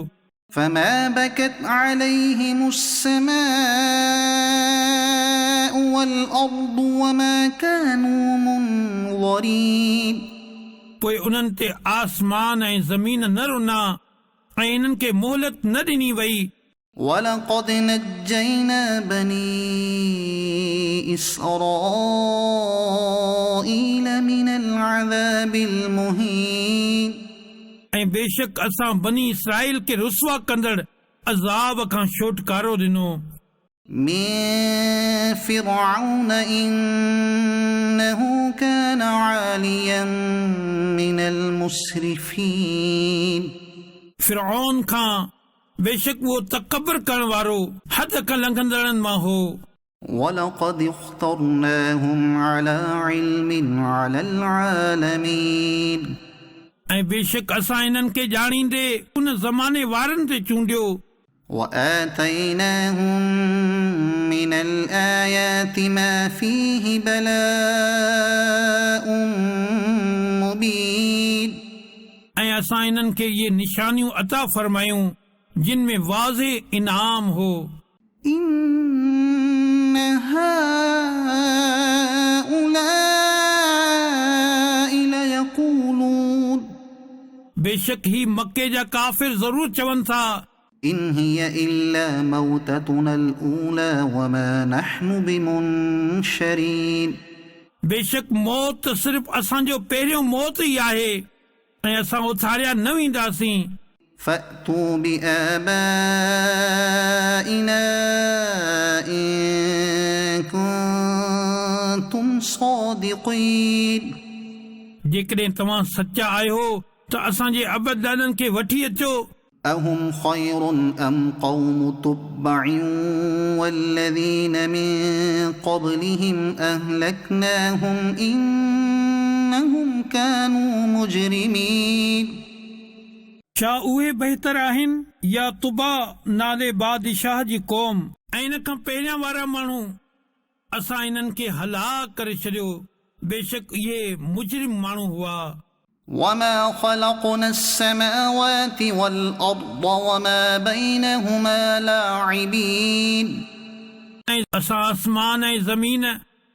فما بكت عليهم السماء والأرض وما كانوا منظرين पोइ उन्हनि ते आसमान ऐं ज़मीन न रुना ऐं इन्हनि खे मोहलत न ॾिनी वई ولقد نجينا بني إسرائيل من العذاب المهين ऐं बेशक असां बनी इसराइल खे रुसवा कंदड़ अज़ाब खां छोटकारो ॾिनो من فرعون إنه كان عاليا من المسرفين फिरऔन खां बेशक उहो तकबर करण वारो हद खां लंघंदड़नि मां हो ولقد اخترناهم على علم على العالمين ऐं बेशक असां इन्हनि खे ॼाणींदे उन ज़माने वारनि ते चूंडियो وآتيناهم من الآيات ما فيه بلاء مبين ऐं असां इन्हनि खे इहे निशानियूं अता फरमायूं जिन में वाज़े इनाम हो إن هؤلاء ليقولون बेशक ही मक्के जा काफ़िर ज़रूर चवनि था إن هي إلا موتتنا الأولى وما نحن بمنشرين बेशक मौत त सिर्फ़ असांजो पहिरियों मौत ई आहे ऐं असां उथारिया न वेंदासीं فأتوا بآبائنا إن كنتم صادقين जेकॾहिं तव्हां सचा आहियो त असांजे अबदाननि खे वठी अचो أهم خير أم قوم تبع والذين من قبلهم أهلكناهم إنهم كانوا مجرمين छा उहे बहितर आहिनि या तुबा नाले बादशाह जी क़ौम ऐं इन खां पहिरियां वारा माण्हू असां इन्हनि खे हलाक करे छॾियो बेशक इहे मुजरिम माण्हू हुआ وما خلقنا السماوات والأرض وما بينهما لاعبين ऐं असां आसमान ऐं ज़मीन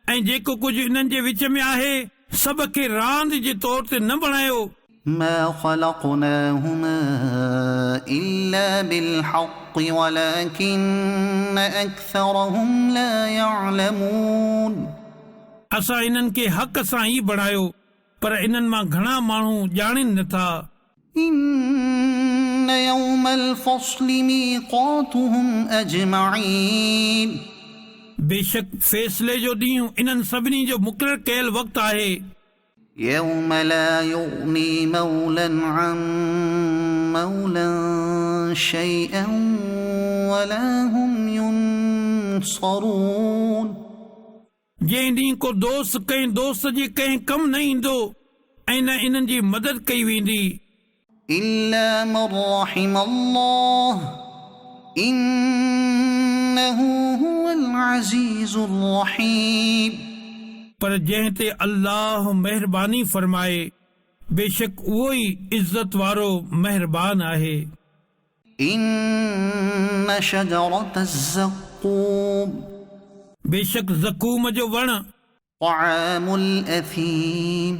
ऐं जेको कुझु इन्हनि जे विच में आहे सभ खे रांदि जे तौर ते न बणायो ما خلقناهما إلا بالحق ولكن أكثرهم لا يعلمون असां इन्हनि खे हक़ सां ई बणायो पर इन्हनि मां घणा माण्हू ॼाणनि नथा إن يوم الفصل ميقاتهم أجمعين बेशक फ़ैसिले जो ॾींहुं इन्हनि सभिनी जो मुक़ररु कयल वक़्तु आहे يوم لا يغني مولا عن مولا شيئا ولا هم ينصرون जंहिं ॾींहुं को दोस्त कंहिं दोस्त जे कंहिं कमु न ईंदो ऐं न इन्हनि जी मदद कई वेंदी إلا من رحم الله إنه هو العزيز الرحيم पर जंहिं ते अल्लाह महिरबानी फरमाए बेशक उहो ई इज़त वारो महिरबान आहे إن شجرة الزقوم बेशक ज़क़ूम जो वण طعام الأثيم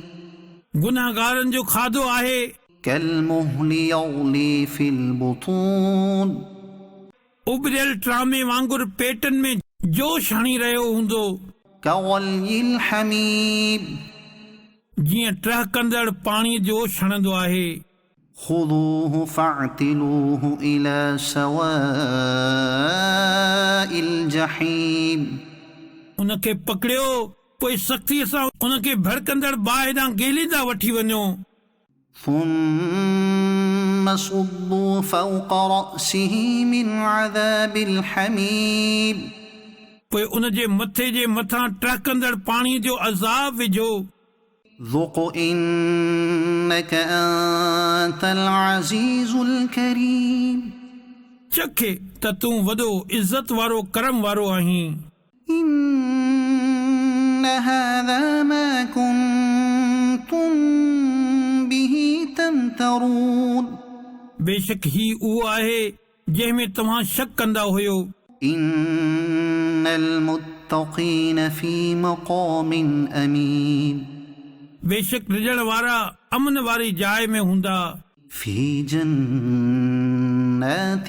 गुनाहगारनि जो खाधो आहे كالمهل يغلي في البطون उबरियल ट्रामे वांगुरु पेटनि में जोश हणी रहियो हूंदो كغلي الحميم जीअं टहकंदड़ पाणीअ जोश हणंदो आहे خذوه فاعتلوه إلى سواء الجحيم उनखे पकड़ियो पोइ सख़्तीअ सां उनखे भड़कंदड़ बाहि ॾांहुं गेलींदा वठी वञो ثم صبوا فوق رأسه من عذاب الحميم पोइ उनजे मथे जे मथां टहकंदड़ पाणीअ जो अज़ाब विझो ذق إنك أنت العزيز الكريم चखे त तूं वॾो इज़त वारो करम वारो आहीं إن هذا ما كنتم به تمترون बेशक ही उहो आहे जंहिंमें तव्हां शक कंदा हुयो إن المتقين في مقام أمين बेशक रिजण वारा अमन वारी जाइ में हूंदा في جنات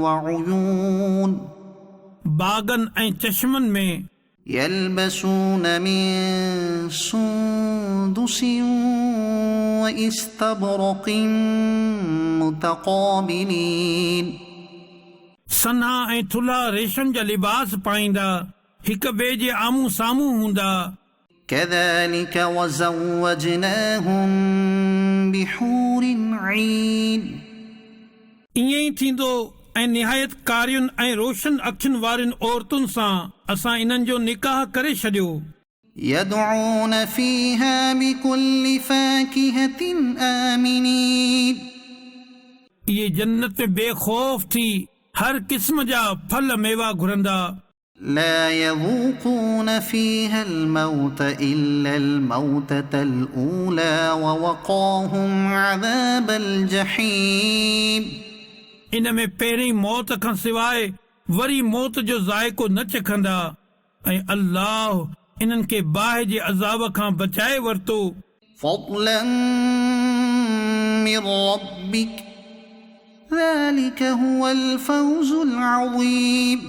وعيون बागनि ऐं चश्मनि में يلبسون من سندس واستبرق متقابلين सन्हा ऐं थुल्हा रेशम जा लिबास पाईंदा हिक ॿिए जे आम्हूं साम्हूं हूंदा كذلك وزوجناهم بحور عين ईअं ई थींदो ऐं निहायत कारियुनि ऐं रोशन अखियुनि वारियुनि औरतुनि सां असां इन्हनि जो निकाह करे छॾियो يدعون فيها بكل فاكهة آمنين इहे जन्नत में बेखौफ़ थी हर क़िस्म जा फल मेवा घुरंदा لا يذوقون فيها الموت إلا الموتة الأولى ووقاهم عذاب الجحيم इन में पहिरीं मौत खां सवाइ वरी मौत जो ज़ाइको न चखंदा ऐं अल्लाह इन्हनि खे बाहि जे अज़ाब खां बचाए वरितो فضلا من ربك ذلك هو الفوز العظيم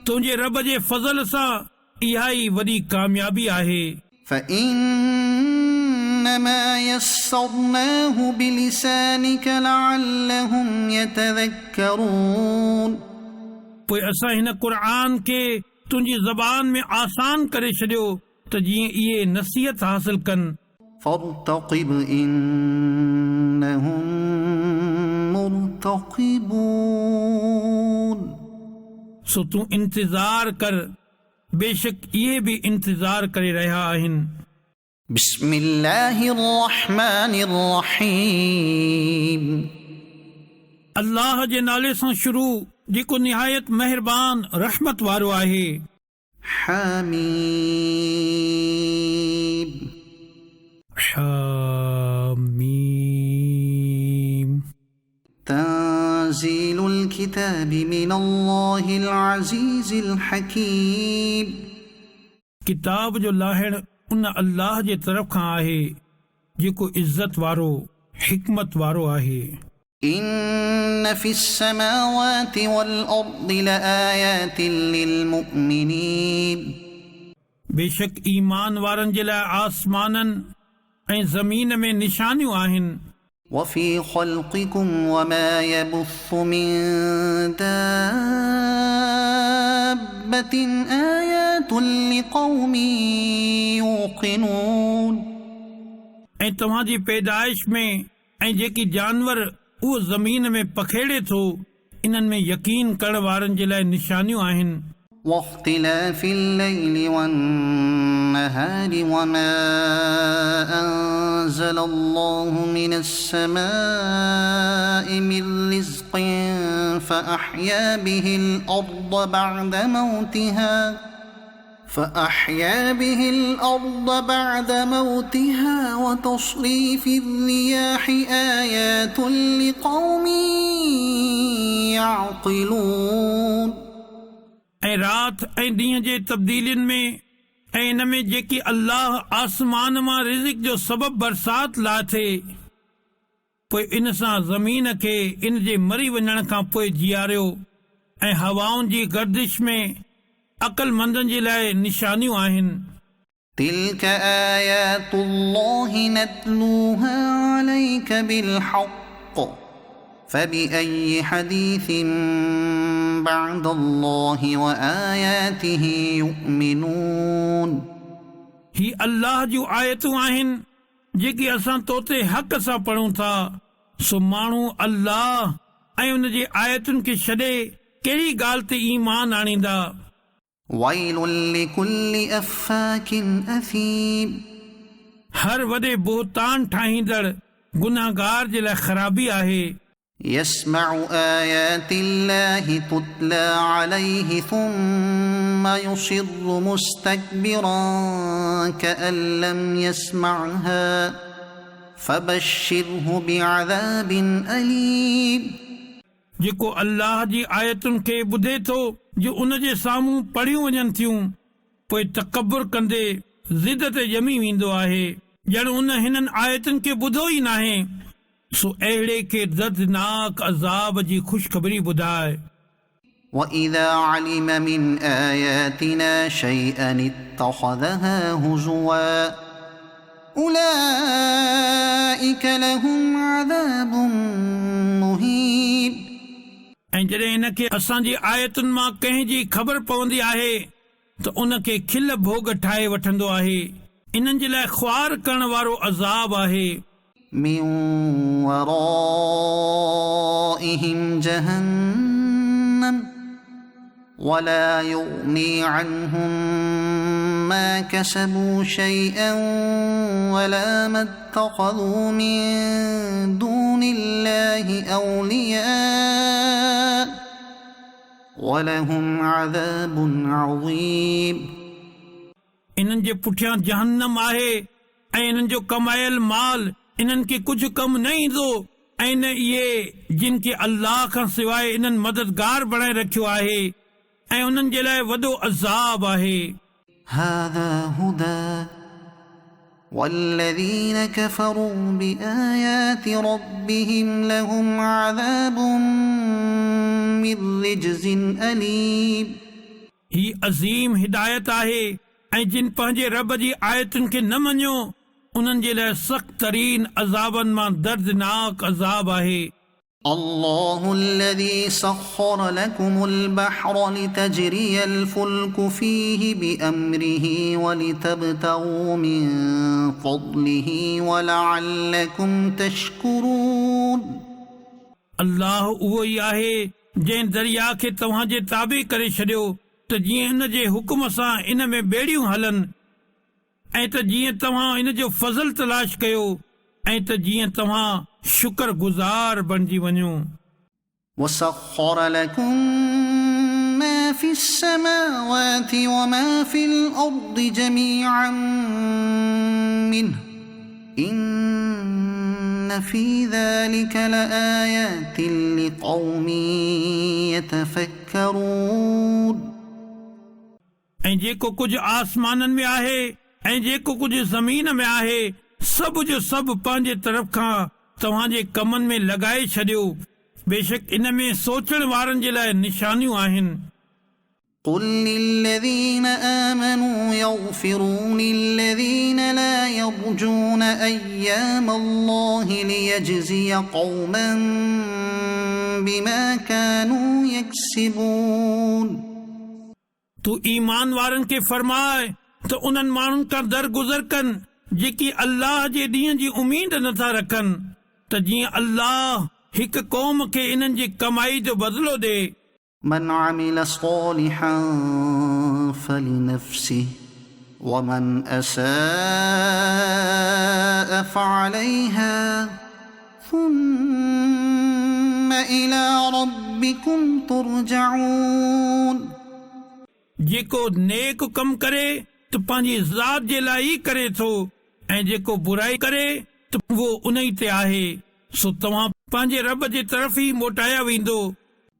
तुंहिंजे रब जे फज़ल सां इहा ई वॾी कामयाबी आहे فإنما يسرناه بلسانك لعلهم يتذكرون पोइ असां हिन क़ुर खे तुंहिंजी ज़बान में आसान करे छॾियो त जीअं इहे नसीहत हासिल कनि فارتقب إنهم مرتقبون सो तूं इंतज़ार कर बेशक इहे बि इंतज़ार करे रहिया आहिनि بسم الله الرحمن الرحيم अल्लाह जे नाले सां शुरू जेको निहायत महिरबान रहमत वारो आहे حميم حميم تنزيل الكتاب من الله العزيز الحكيم किताब जो लाहिण उन अल्लाह जे तरफ़ खां आहे जेको इज़त वारो हिकमत वारो आहे إن في السماوات والأرض لآيات للمؤمنين बेशक ईमान वारनि जे लाइ आसमाननि ऐं ज़मीन में निशानियूं आहिनि وفي خلقكم وما يبث من دابة دَابَّةٍ آيَاتٌ لِقَوْمٍ يُوقِنُونَ ऐं तव्हांजी पैदाइश में ऐं जेकी जानवर उहो ज़मीन में पखेड़े थो इन्हनि में यकीन करण वारनि जे लाइ निशानियूं आहिनि واختلاف الليل والنهار وما أنزل الله من السماء من رزق فأحيا به الأرض بعد موتها وتصريف الرياح آيات لقوم يعقلون ऐं राति ऐं ॾींहं जे तब्दीलियुनि में ऐं इन में जेकी अल्लाह आसमान मां रिज़िक जो सबबु बरसात लाथे पोइ इन सां ज़मीन खे इन जे मरी वञण खां पोइ जीआरियो ऐं हवाउनि जी गर्दिश में अक़लमंदनि जे लाइ निशानियूं आहिनि تلك آيات الله نتلوها عليك بالحق فبأي حديث بعد الله وآياته يؤمنون ही अल्लाह जूं आयतूं आहिनि जेकी असां तोते हक़ सां पढ़ूं था सो माण्हू अल्लाह ऐं उन जी आयतुनि खे छॾे कहिड़ी ॻाल्हि ते ईमान आणींदा ويل لكل أفاك أثيم हर वॾे बोहतान ठाहींदड़ गुनाहगार जे लाइ ख़राबी आहे يسمع آيات الله تتلى عليه ثم يصر مستكبرا كأن لم يسمعها فبشره بعذاب أليم जेको अल्लाह जी आयतुनि खे ॿुधे थो जो उन जे साम्हूं पढ़ियूं वञनि थियूं पोइ तकबर कंदे ज़िद ते ॼमी वेंदो आहे ॼण उन हिननि आयतुनि खे ॿुधो ई नाहे सो अहिड़े खे दर्दनाक अज़ाब जी ख़ुशख़बरी ॿुधाए وإذا علم من آياتنا شيئا اتخذها هزوا أولئك لهم عذاب مهين ऐं जॾहिं इनखे असांजी आयतुनि मां कंहिं जी ख़बर पवंदी आहे त उन खे खिल भोग ठाहे वठंदो आहे इन्हनि जे लाइ ख़्वार करण वारो अज़ाब आहे من ورائهم جهنم ولا يغني عنهم ما كسبوا شيئا ولا ما اتخذوا من دون الله أولياء ولهم عذاب عظيم इन्हनि जे पुठियां जहन्नम आहे ऐं इन्हनि जो कमायल माल इन्हनि खे कुझु कमु न ईंदो ऐं न इहे जिन खे अल्लाह खां सवाइ इन्हनि मददगार बणाए रखियो आहे ऐं उन्हनि जे लाइ वॾो अज़ाब आहे هذا هدى والذين كفروا بآيات ربهم لهم عذاب من رجز أليم ही अज़ीम हिदायत आहे ऐं जिन पंहिंजे रब जी आयतुनि खे न मञियो उन्हनि जे लाइ सख़्त तरीन अज़ाबनि मां दर्दनाक अज़ाब आहे الله الذي سخر لكم البحر لتجري الفلك فيه بأمره ولتبتغوا من فضله ولعلكم تشكرون अल्लाह उहो ई आहे जंहिं दरिया खे तव्हां जे ताबे करे छॾियो त जीअं इन जे हुकुम सां इन में ॿेड़ियूं हलनि ऐं त जीअं तव्हां इन जो फज़ल तलाश कयो ऐं त जीअं तव्हां शुक्र गुज़ार बणिजी वञो وسخر لكم ما في السماوات وما في الأرض جميعا منه إن في ذلك لآيات لقوم يتفكرون ऐं जेको कुझु आसमाननि में आहे ऐं जेको कुझु ज़मीन में आहे सभु जो सभु पंहिंजे तरफ़ खां तव्हांजे कमनि में लॻाए छॾियो बेशक इन में सोचण वारनि जे लाइ निशानियूं आहिनि قل للذين آمنوا يغفروا للذين لا يرجون أيام الله ليجزي قوما بما كانوا يكسبون तू ईमान वारनि खे फरमाए त उन्हनि माण्हुनि खां दरगुज़र कनि जेकी अल्लाह जे ॾींहं जी उमीद नथा रखनि त जीअं अल्लाह हिक क़ौम खे इन्हनि जी कमाई जो बदिलो ॾे। من عمل صالحا فلنفسه ومن أساء فعليها ثم إلى ربكم ترجعون। जेको नेक कम करे त पंहिंजी ज़ात जे लाइ ई करे थो ऐं जेको बुराई करे त उहो उन ई ते आहे, सो तव्हां पंहिंजे रब जे तरफ़ ई मोटाया वेंदो।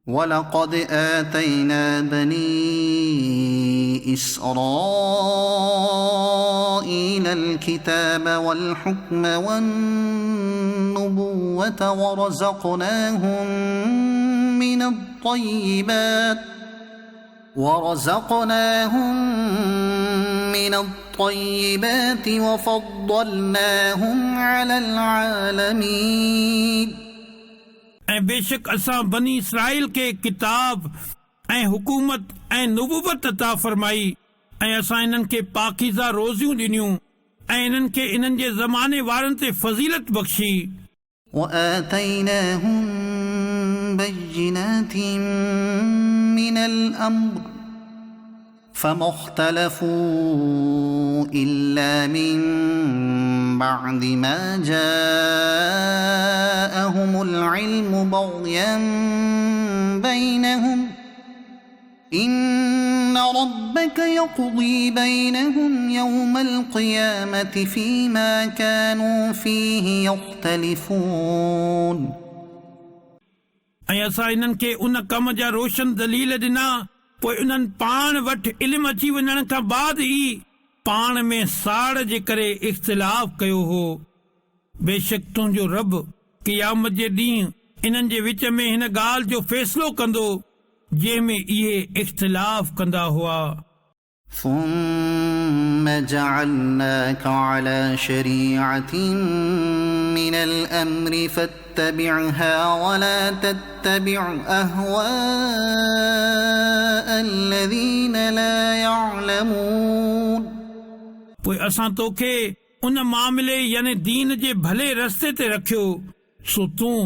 ولقد آتينا بني إسرائيل الكتاب والحكم والنبوة ورزقناهم من الطيبات وفضلناهم على العالمين। ऐं बेशक असां बनी इसराइल खे किताब ऐं हुकूमत ऐं नुबुवत अता फरमाई ऐं असां इन्हनि खे पाकीज़ा रोज़ियूं ॾिनियूं ऐं इन्हनि खे इन्हनि जे ज़माने वारनि ते फज़ीलत बख़्शी। وآتيناهم بينات من الأمر فما اختلفوا إلا من بعد ما جاءهم العلم بغيا بينهم إن ربك يقضي بينهم يوم القيامة فيما كانوا فيه يختلفون। ऐं असां इन्हनि खे उन कम जा रोशन दलील ॾिना, पोइ उन्हनि पाण वटि इल्मु अची वञण खां बाद ई पाण में साड़ जे करे इख़्तिलाफ़ कयो हो। बेशक तुंहिंजो रब क़यामत जे ॾींहुं इन्हनि जे विच में हिन ॻाल्हि जो फ़ैसिलो कंदो जंहिंमें इहे इख़्तिलाफ़ कंदा हुआ। ثم جعلناك على شريعة من الأمر فاتبعها ولا تتبع أهواء الذين لا يعلمون। पोइ असां तोखे उन मामले यानी दीन जे भले रस्ते ते रखियो, सो तूं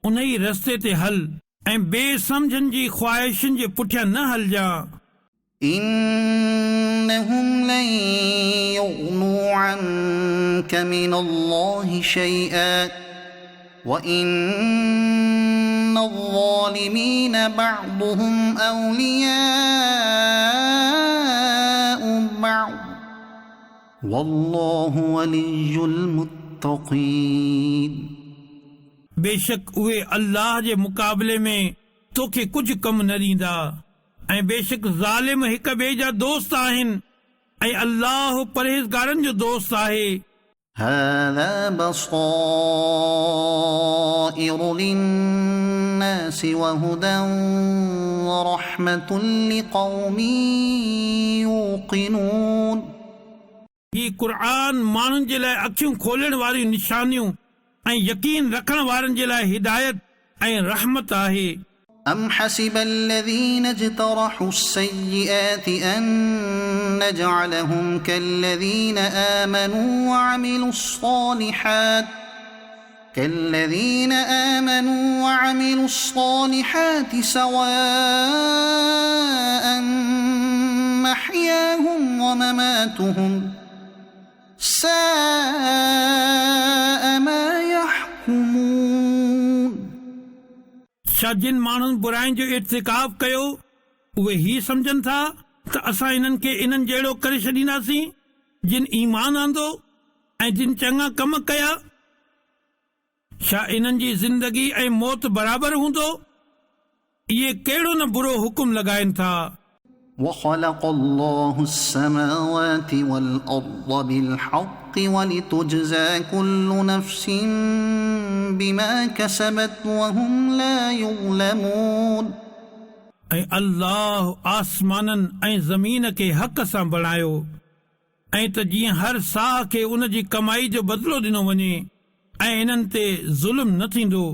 उन ई रस्ते ते हल ऐं बेसमझनि जी ख्वाहिशुनि जे पुठियां न हलजा। إنهم لن يغنوا عنك من الله شيئا وإن الظالمين بعضهم أولياء بعض والله ولي المتقين। बेशक उहे अल्लाह जे मुक़ाबले में तोखे कुझु कम न ॾींदा ऐं बेशक ज़ालिम हिक ॿिए जा दोस्त आहिनि ऐं अल्लाह परहेज़गारनि जो दोस्त आहे। هذا بصائر للناس وهدى ورحمة لقوم يوقنون। ही क़ुर्आन माण्हुनि जे लाइ अखियूं खोलण वारियूं निशानियूं ऐं यकीन रखण वारनि जे लाइ हिदायत ऐं रहमत आहे। أم حسب الذين اجترحوا السيئات أن نجعلهم كالذين آمنوا وعملوا الصالحات سواء محياهم ومماتهم ساء ما يحكمون। छा जिन माण्हुनि बुराइनि जो इर्तिकाब कयो उहे ही सम्झनि था त असां इन्हनि खे इन्हनि जहिड़ो करे छॾींदासीं जिन ईमान आंदो ऐं जिन चङा कम कया। छा इन्हनि जी ज़िंदगी ऐं मौत बराबरि हूंदो? इहे कहिड़ो न बुरो हुकुम लॻाइनि था। وخلق الله السماوات والأرض بالحق ولتجزى كل نفس بما كسبت وهم لا يظلمون। ऐं अल्लाह आसमाननि ऐं ज़मीन खे हक़ सां बणायो ऐं त जीअं हर साह खे उन जी कमाई जो बदिलो ॾिनो वञे ऐं इन्हनि ते ज़ुल्म न थींदो।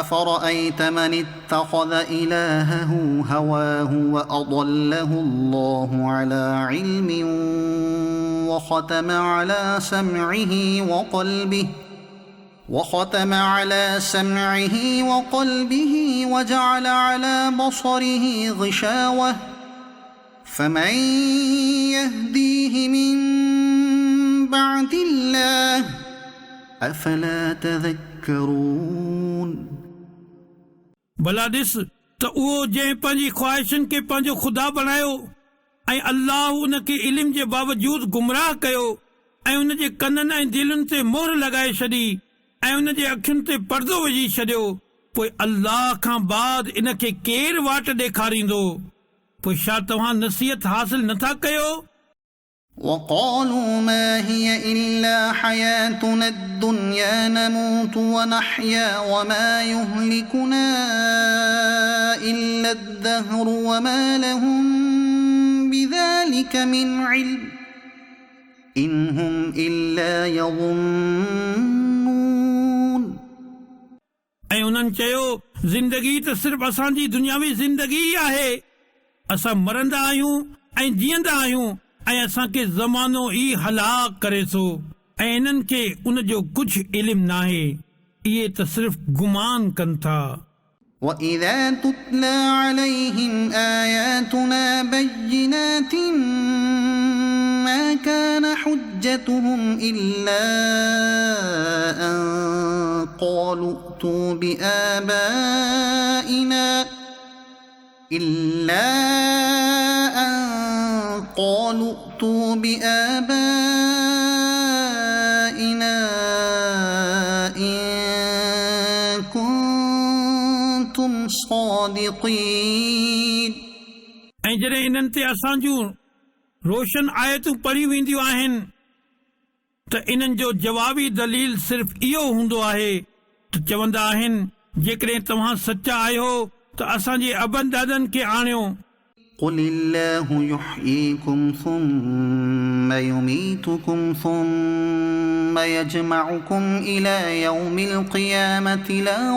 أفرأيت من اتخذ إلهه هواه وأضله الله على علم وختم على سمعه وقلبه وجعل على بصره غشاوة فمن يهديه من بعد الله أفلا تذكرون भला ॾिस त उहो जंहिं पंहिंजी ख़्वाहिशुनि खे पंहिंजो ख़ुदा बणायो ऐं अल्लाह उन खे इल्म जे बावजूद गुमराह कयो ऐं उन जे कननि ऐं दिलनि ते मोहर लॻाए छॾी ऐं उन जे अखियुनि ते पर्दो विझी छॾियो पोइ अल्लाह खां बाद इन खे केरु वाट ॾेखारींदो पोइ छा तव्हां नसीहत हासिल नथा कयो وقالوا ما هي إلا حياتنا الدنيا نموت ونحيا وما يهلكنا إلا الدهر وما لهم بذلك من علم إن هم إلا يظنون ऐं उन्हनि चयो ज़िंदगी त सिर्फ़ु असांजी दुनियावी ज़िंदगी ई आहे असां मरंदा आहियूं ऐं जीअंदा आहियूं ऐं असांखे ज़मानो ई हलाक करे थो ऐं इन्हनि खे उन जो कुझु इल्मु नाहे इहे त सिर्फ़ु गुमान कनि था وَإِذَا تُتْلَى عَلَيْهِمْ آيَاتُنَا بَيِّنَاتٍ مَا كَانَ حُجَّتُهُمْ إِلَّا أَن قَالُوا ائْتُوا بِآبَائِنَا إِن كُنتُمْ صَادِقِينَ ऐं जॾहिं इन्हनि ते असां जूं रोशन आयतूं पढ़ी वेंदियूं आहिनि त इन्हनि जो जवाबी दलील सिर्फ़ इहो हूंदो आहे त चवंदा आहिनि जेकॾहिं तव्हां सचा आहियो त असांजे अबनि दादनि खे आणियो قُلِ اللَّهُ يُحْيِيكُمْ ثُمَّ يُمِيتُكُمْ ثُمَّ يَجْمَعُكُمْ إِلَى يَوْمِ الْقِيَامَةِ لَا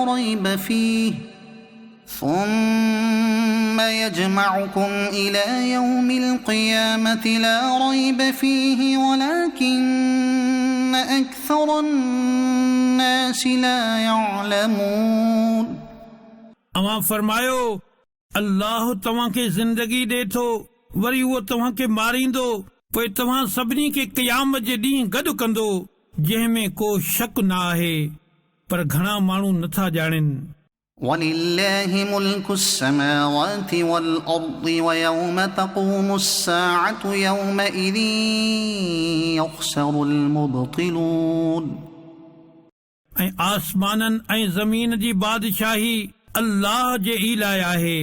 رَيْبَ فِيهِ وَلَكِنَّ أَكْثَرَ النَّاسِ لَا يَعْلَمُونَ अवां फरमायो अल्लाह तव्हांखे ज़िंदगी ॾे थो वरी उहो तव्हांखे मारींदो पोइ तव्हां सभिनी खे क़यामत जे ॾींहुं गॾु कंदो जंहिं में को शक न आहे पर घणा माण्हू नथा ॼाणनि وَلِلَّهِ مُلْكُ السَّمَاوَاتِ وَالْأَرْضِ وَيَوْمَ تَقُومُ السَّاعَةُ يَوْمَئِذٍ يَخْسَرُ الْمُبْطِلُونَ ऐं आसमाननि ऐं ज़मीन जी बादशाही अल्लाह जे ई लाइ आहे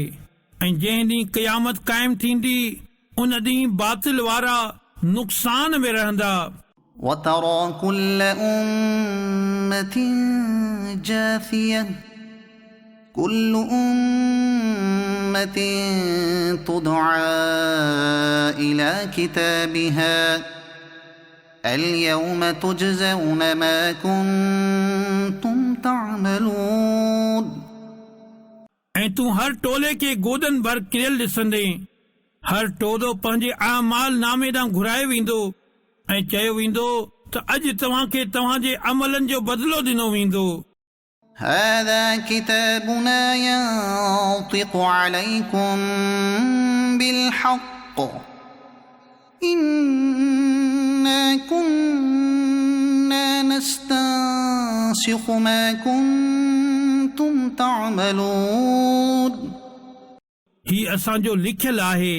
ऐं जंहिं ॾींहुं क़यामत क़ाइमु थींदी उन ॾींहुं बातिल वारा नुक़सान में रहंदा وَتَرَى كُلَّ أُمَّةٍ جَاثِيَةً كُلُّ أُمَّةٍ تُدْعَى إِلَى كِتَابِهَا الْيَوْمَ تُجْزَوْنَ مَا كُنتُمْ تَعْمَلُونَ ऐं तूं हर टोले खे गोदनि भर किरियल ॾिसंदे हर टोलो पंहिंजे आमाल नामे ॾांहुं घुराए वेंदो ऐं चयो वेंदो त अॼु तव्हांखे तव्हांजे अमलनि जो बदिलो ॾिनो वेंदो هذا كتابنا ينطق عليكم بالحق إنا كنا نستنسخ ما كنتم تعملون ही असांजो लिखियलु आहे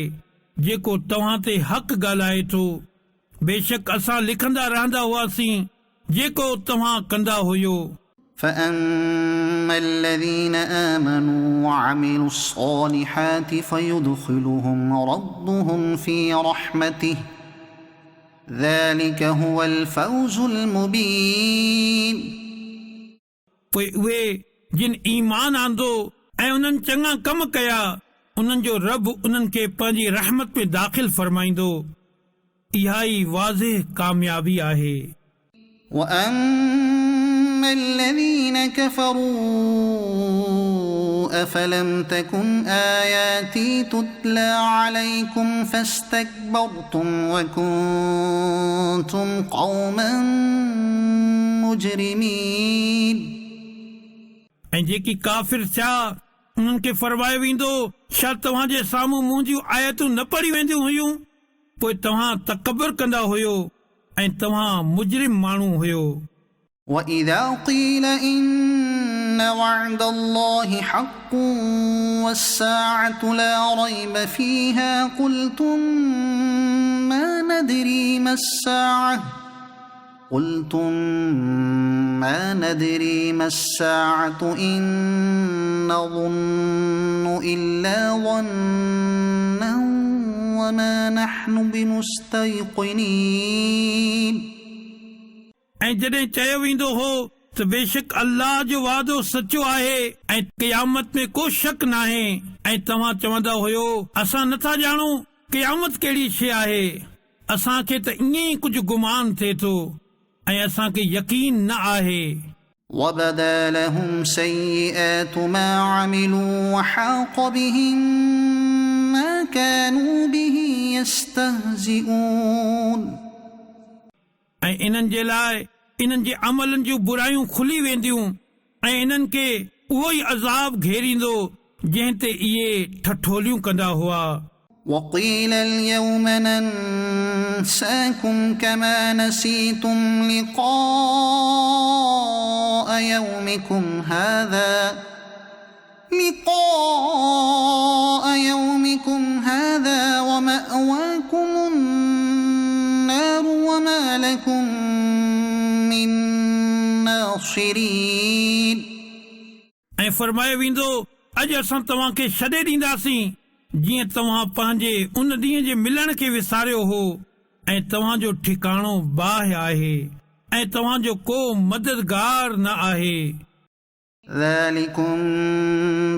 जेको तव्हां ते हक़ ॻाल्हाए थो बेशक असां लिखंदा रहंदा हुआसीं जेको तव्हां कंदा हुयो فأما الذين آمنوا وعملوا الصالحات فيدخلهم ربهم في رحمته ذلك هو الفوز المبين पोइ उहे जिन ईमान आंदो ऐं उन्हनि चङा कम कया उन्हनि जो रब उन्हनि खे पंहिंजी रहमत में दाख़िल फरमाईंदो इहा ई वाज़िह कामयाबी आहे وأما الذين كفروا أفلم تكن آياتي تتلى عليكم فاستكبرتم وكنتم قوما مجرمين ऐं जेकी काफ़िर थिया उन्हनि खे फरमायो वेंदो छा तव्हांजे साम्हूं मुंहिंजियूं आयतूं न पढ़ी वेंदियूं हुयूं पोइ तव्हां तकबर कंदा हुयो ऐं तव्हां मुजरिम माण्हू हुयो وإذا قيل إن وعد الله حق والساعة لا ريب فيها قلتم ما ندري ما الساعة إن نظن إلا ظنا وما نحن بمستيقنين ऐं जॾहिं चयो वेंदो हो त बेशक अल्लाह जो वादो सचो आहे ऐं क़यामत में को शक नाहे ऐं तव्हां चवंदा हुयो असां नथा ॼाणूं क़यामत कहिड़ी शइ आहे असांखे त ईअं ई कुझु गुमान थिए थो ऐं असांखे यकीन न आहे وبدا لهم سيئات ما عملوا وحاق بهم ما كانوا به يستهزئون ऐं इन्हनि जे लाइ इन्हनि जे अमलनि जूं बुरायूं खुली वेंदियूं ऐं इन्हनि खे उहो ई अज़ाब घेरींदो जंहिं ते इहे ठठोलियूं कंदा हुआ وقيل اليوم ننساكم كما نسيتم لقاء يومكم هذا ومأواكم النار وما لكم من ناصرين ऐं फरमायो वेंदो अॼु असां तव्हांखे छॾे ॾींदासीं जीअं तव्हां पंहिंजे उन ॾींहं जे मिलण खे विसारियो हो ऐं तव्हांजो ठिकाणो बाहि आहे ऐं तव्हांजो को मददगार न आहे ذلكم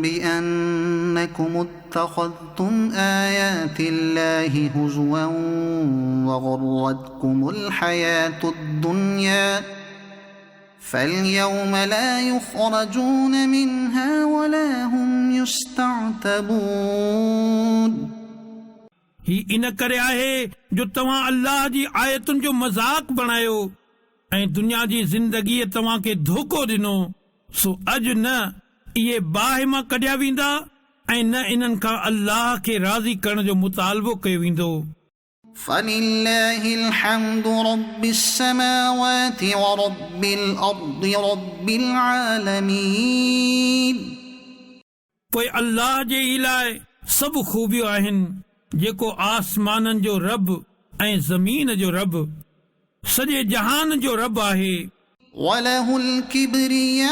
بأنكم اتخذتم آيات الله هزوا وغرتكم الحياة الدنيا فاليوم لا يخرجون منها ولا هم يستعتبون ही इन करे आहे जो तव्हां अल्लाह जी आयतुनि जो मज़ाक बणायो ऐं दुनिया जी ज़िंदगीअ तव्हांखे धोखो ॾिनो सो अॼु न इहे बाहि मां कढिया वेंदा ऐं न इन्हनि खां अल्लाह खे राज़ी करण जो मुतालबो कयो वेंदो فلله الحمد رب السماوات ورب الأرض رب العالمين पोइ अल्लाह जे ई लाइ सभु खूबियूं आहिनि जेको आसमाननि जो रब ऐं ज़मीन जो रब सॼे जहान जो रब आहे وله الكبرياء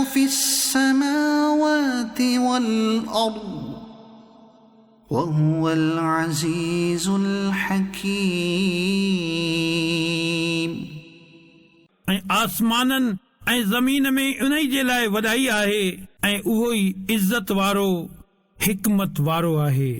في السماوات والأرض وهو العزيز الحكيم ऐं आसमाननि ऐं ज़मीन में उन्ही जे लाइ वॾाई आहे ऐं उहो ई इज़त वारो हिकमत वारो आहे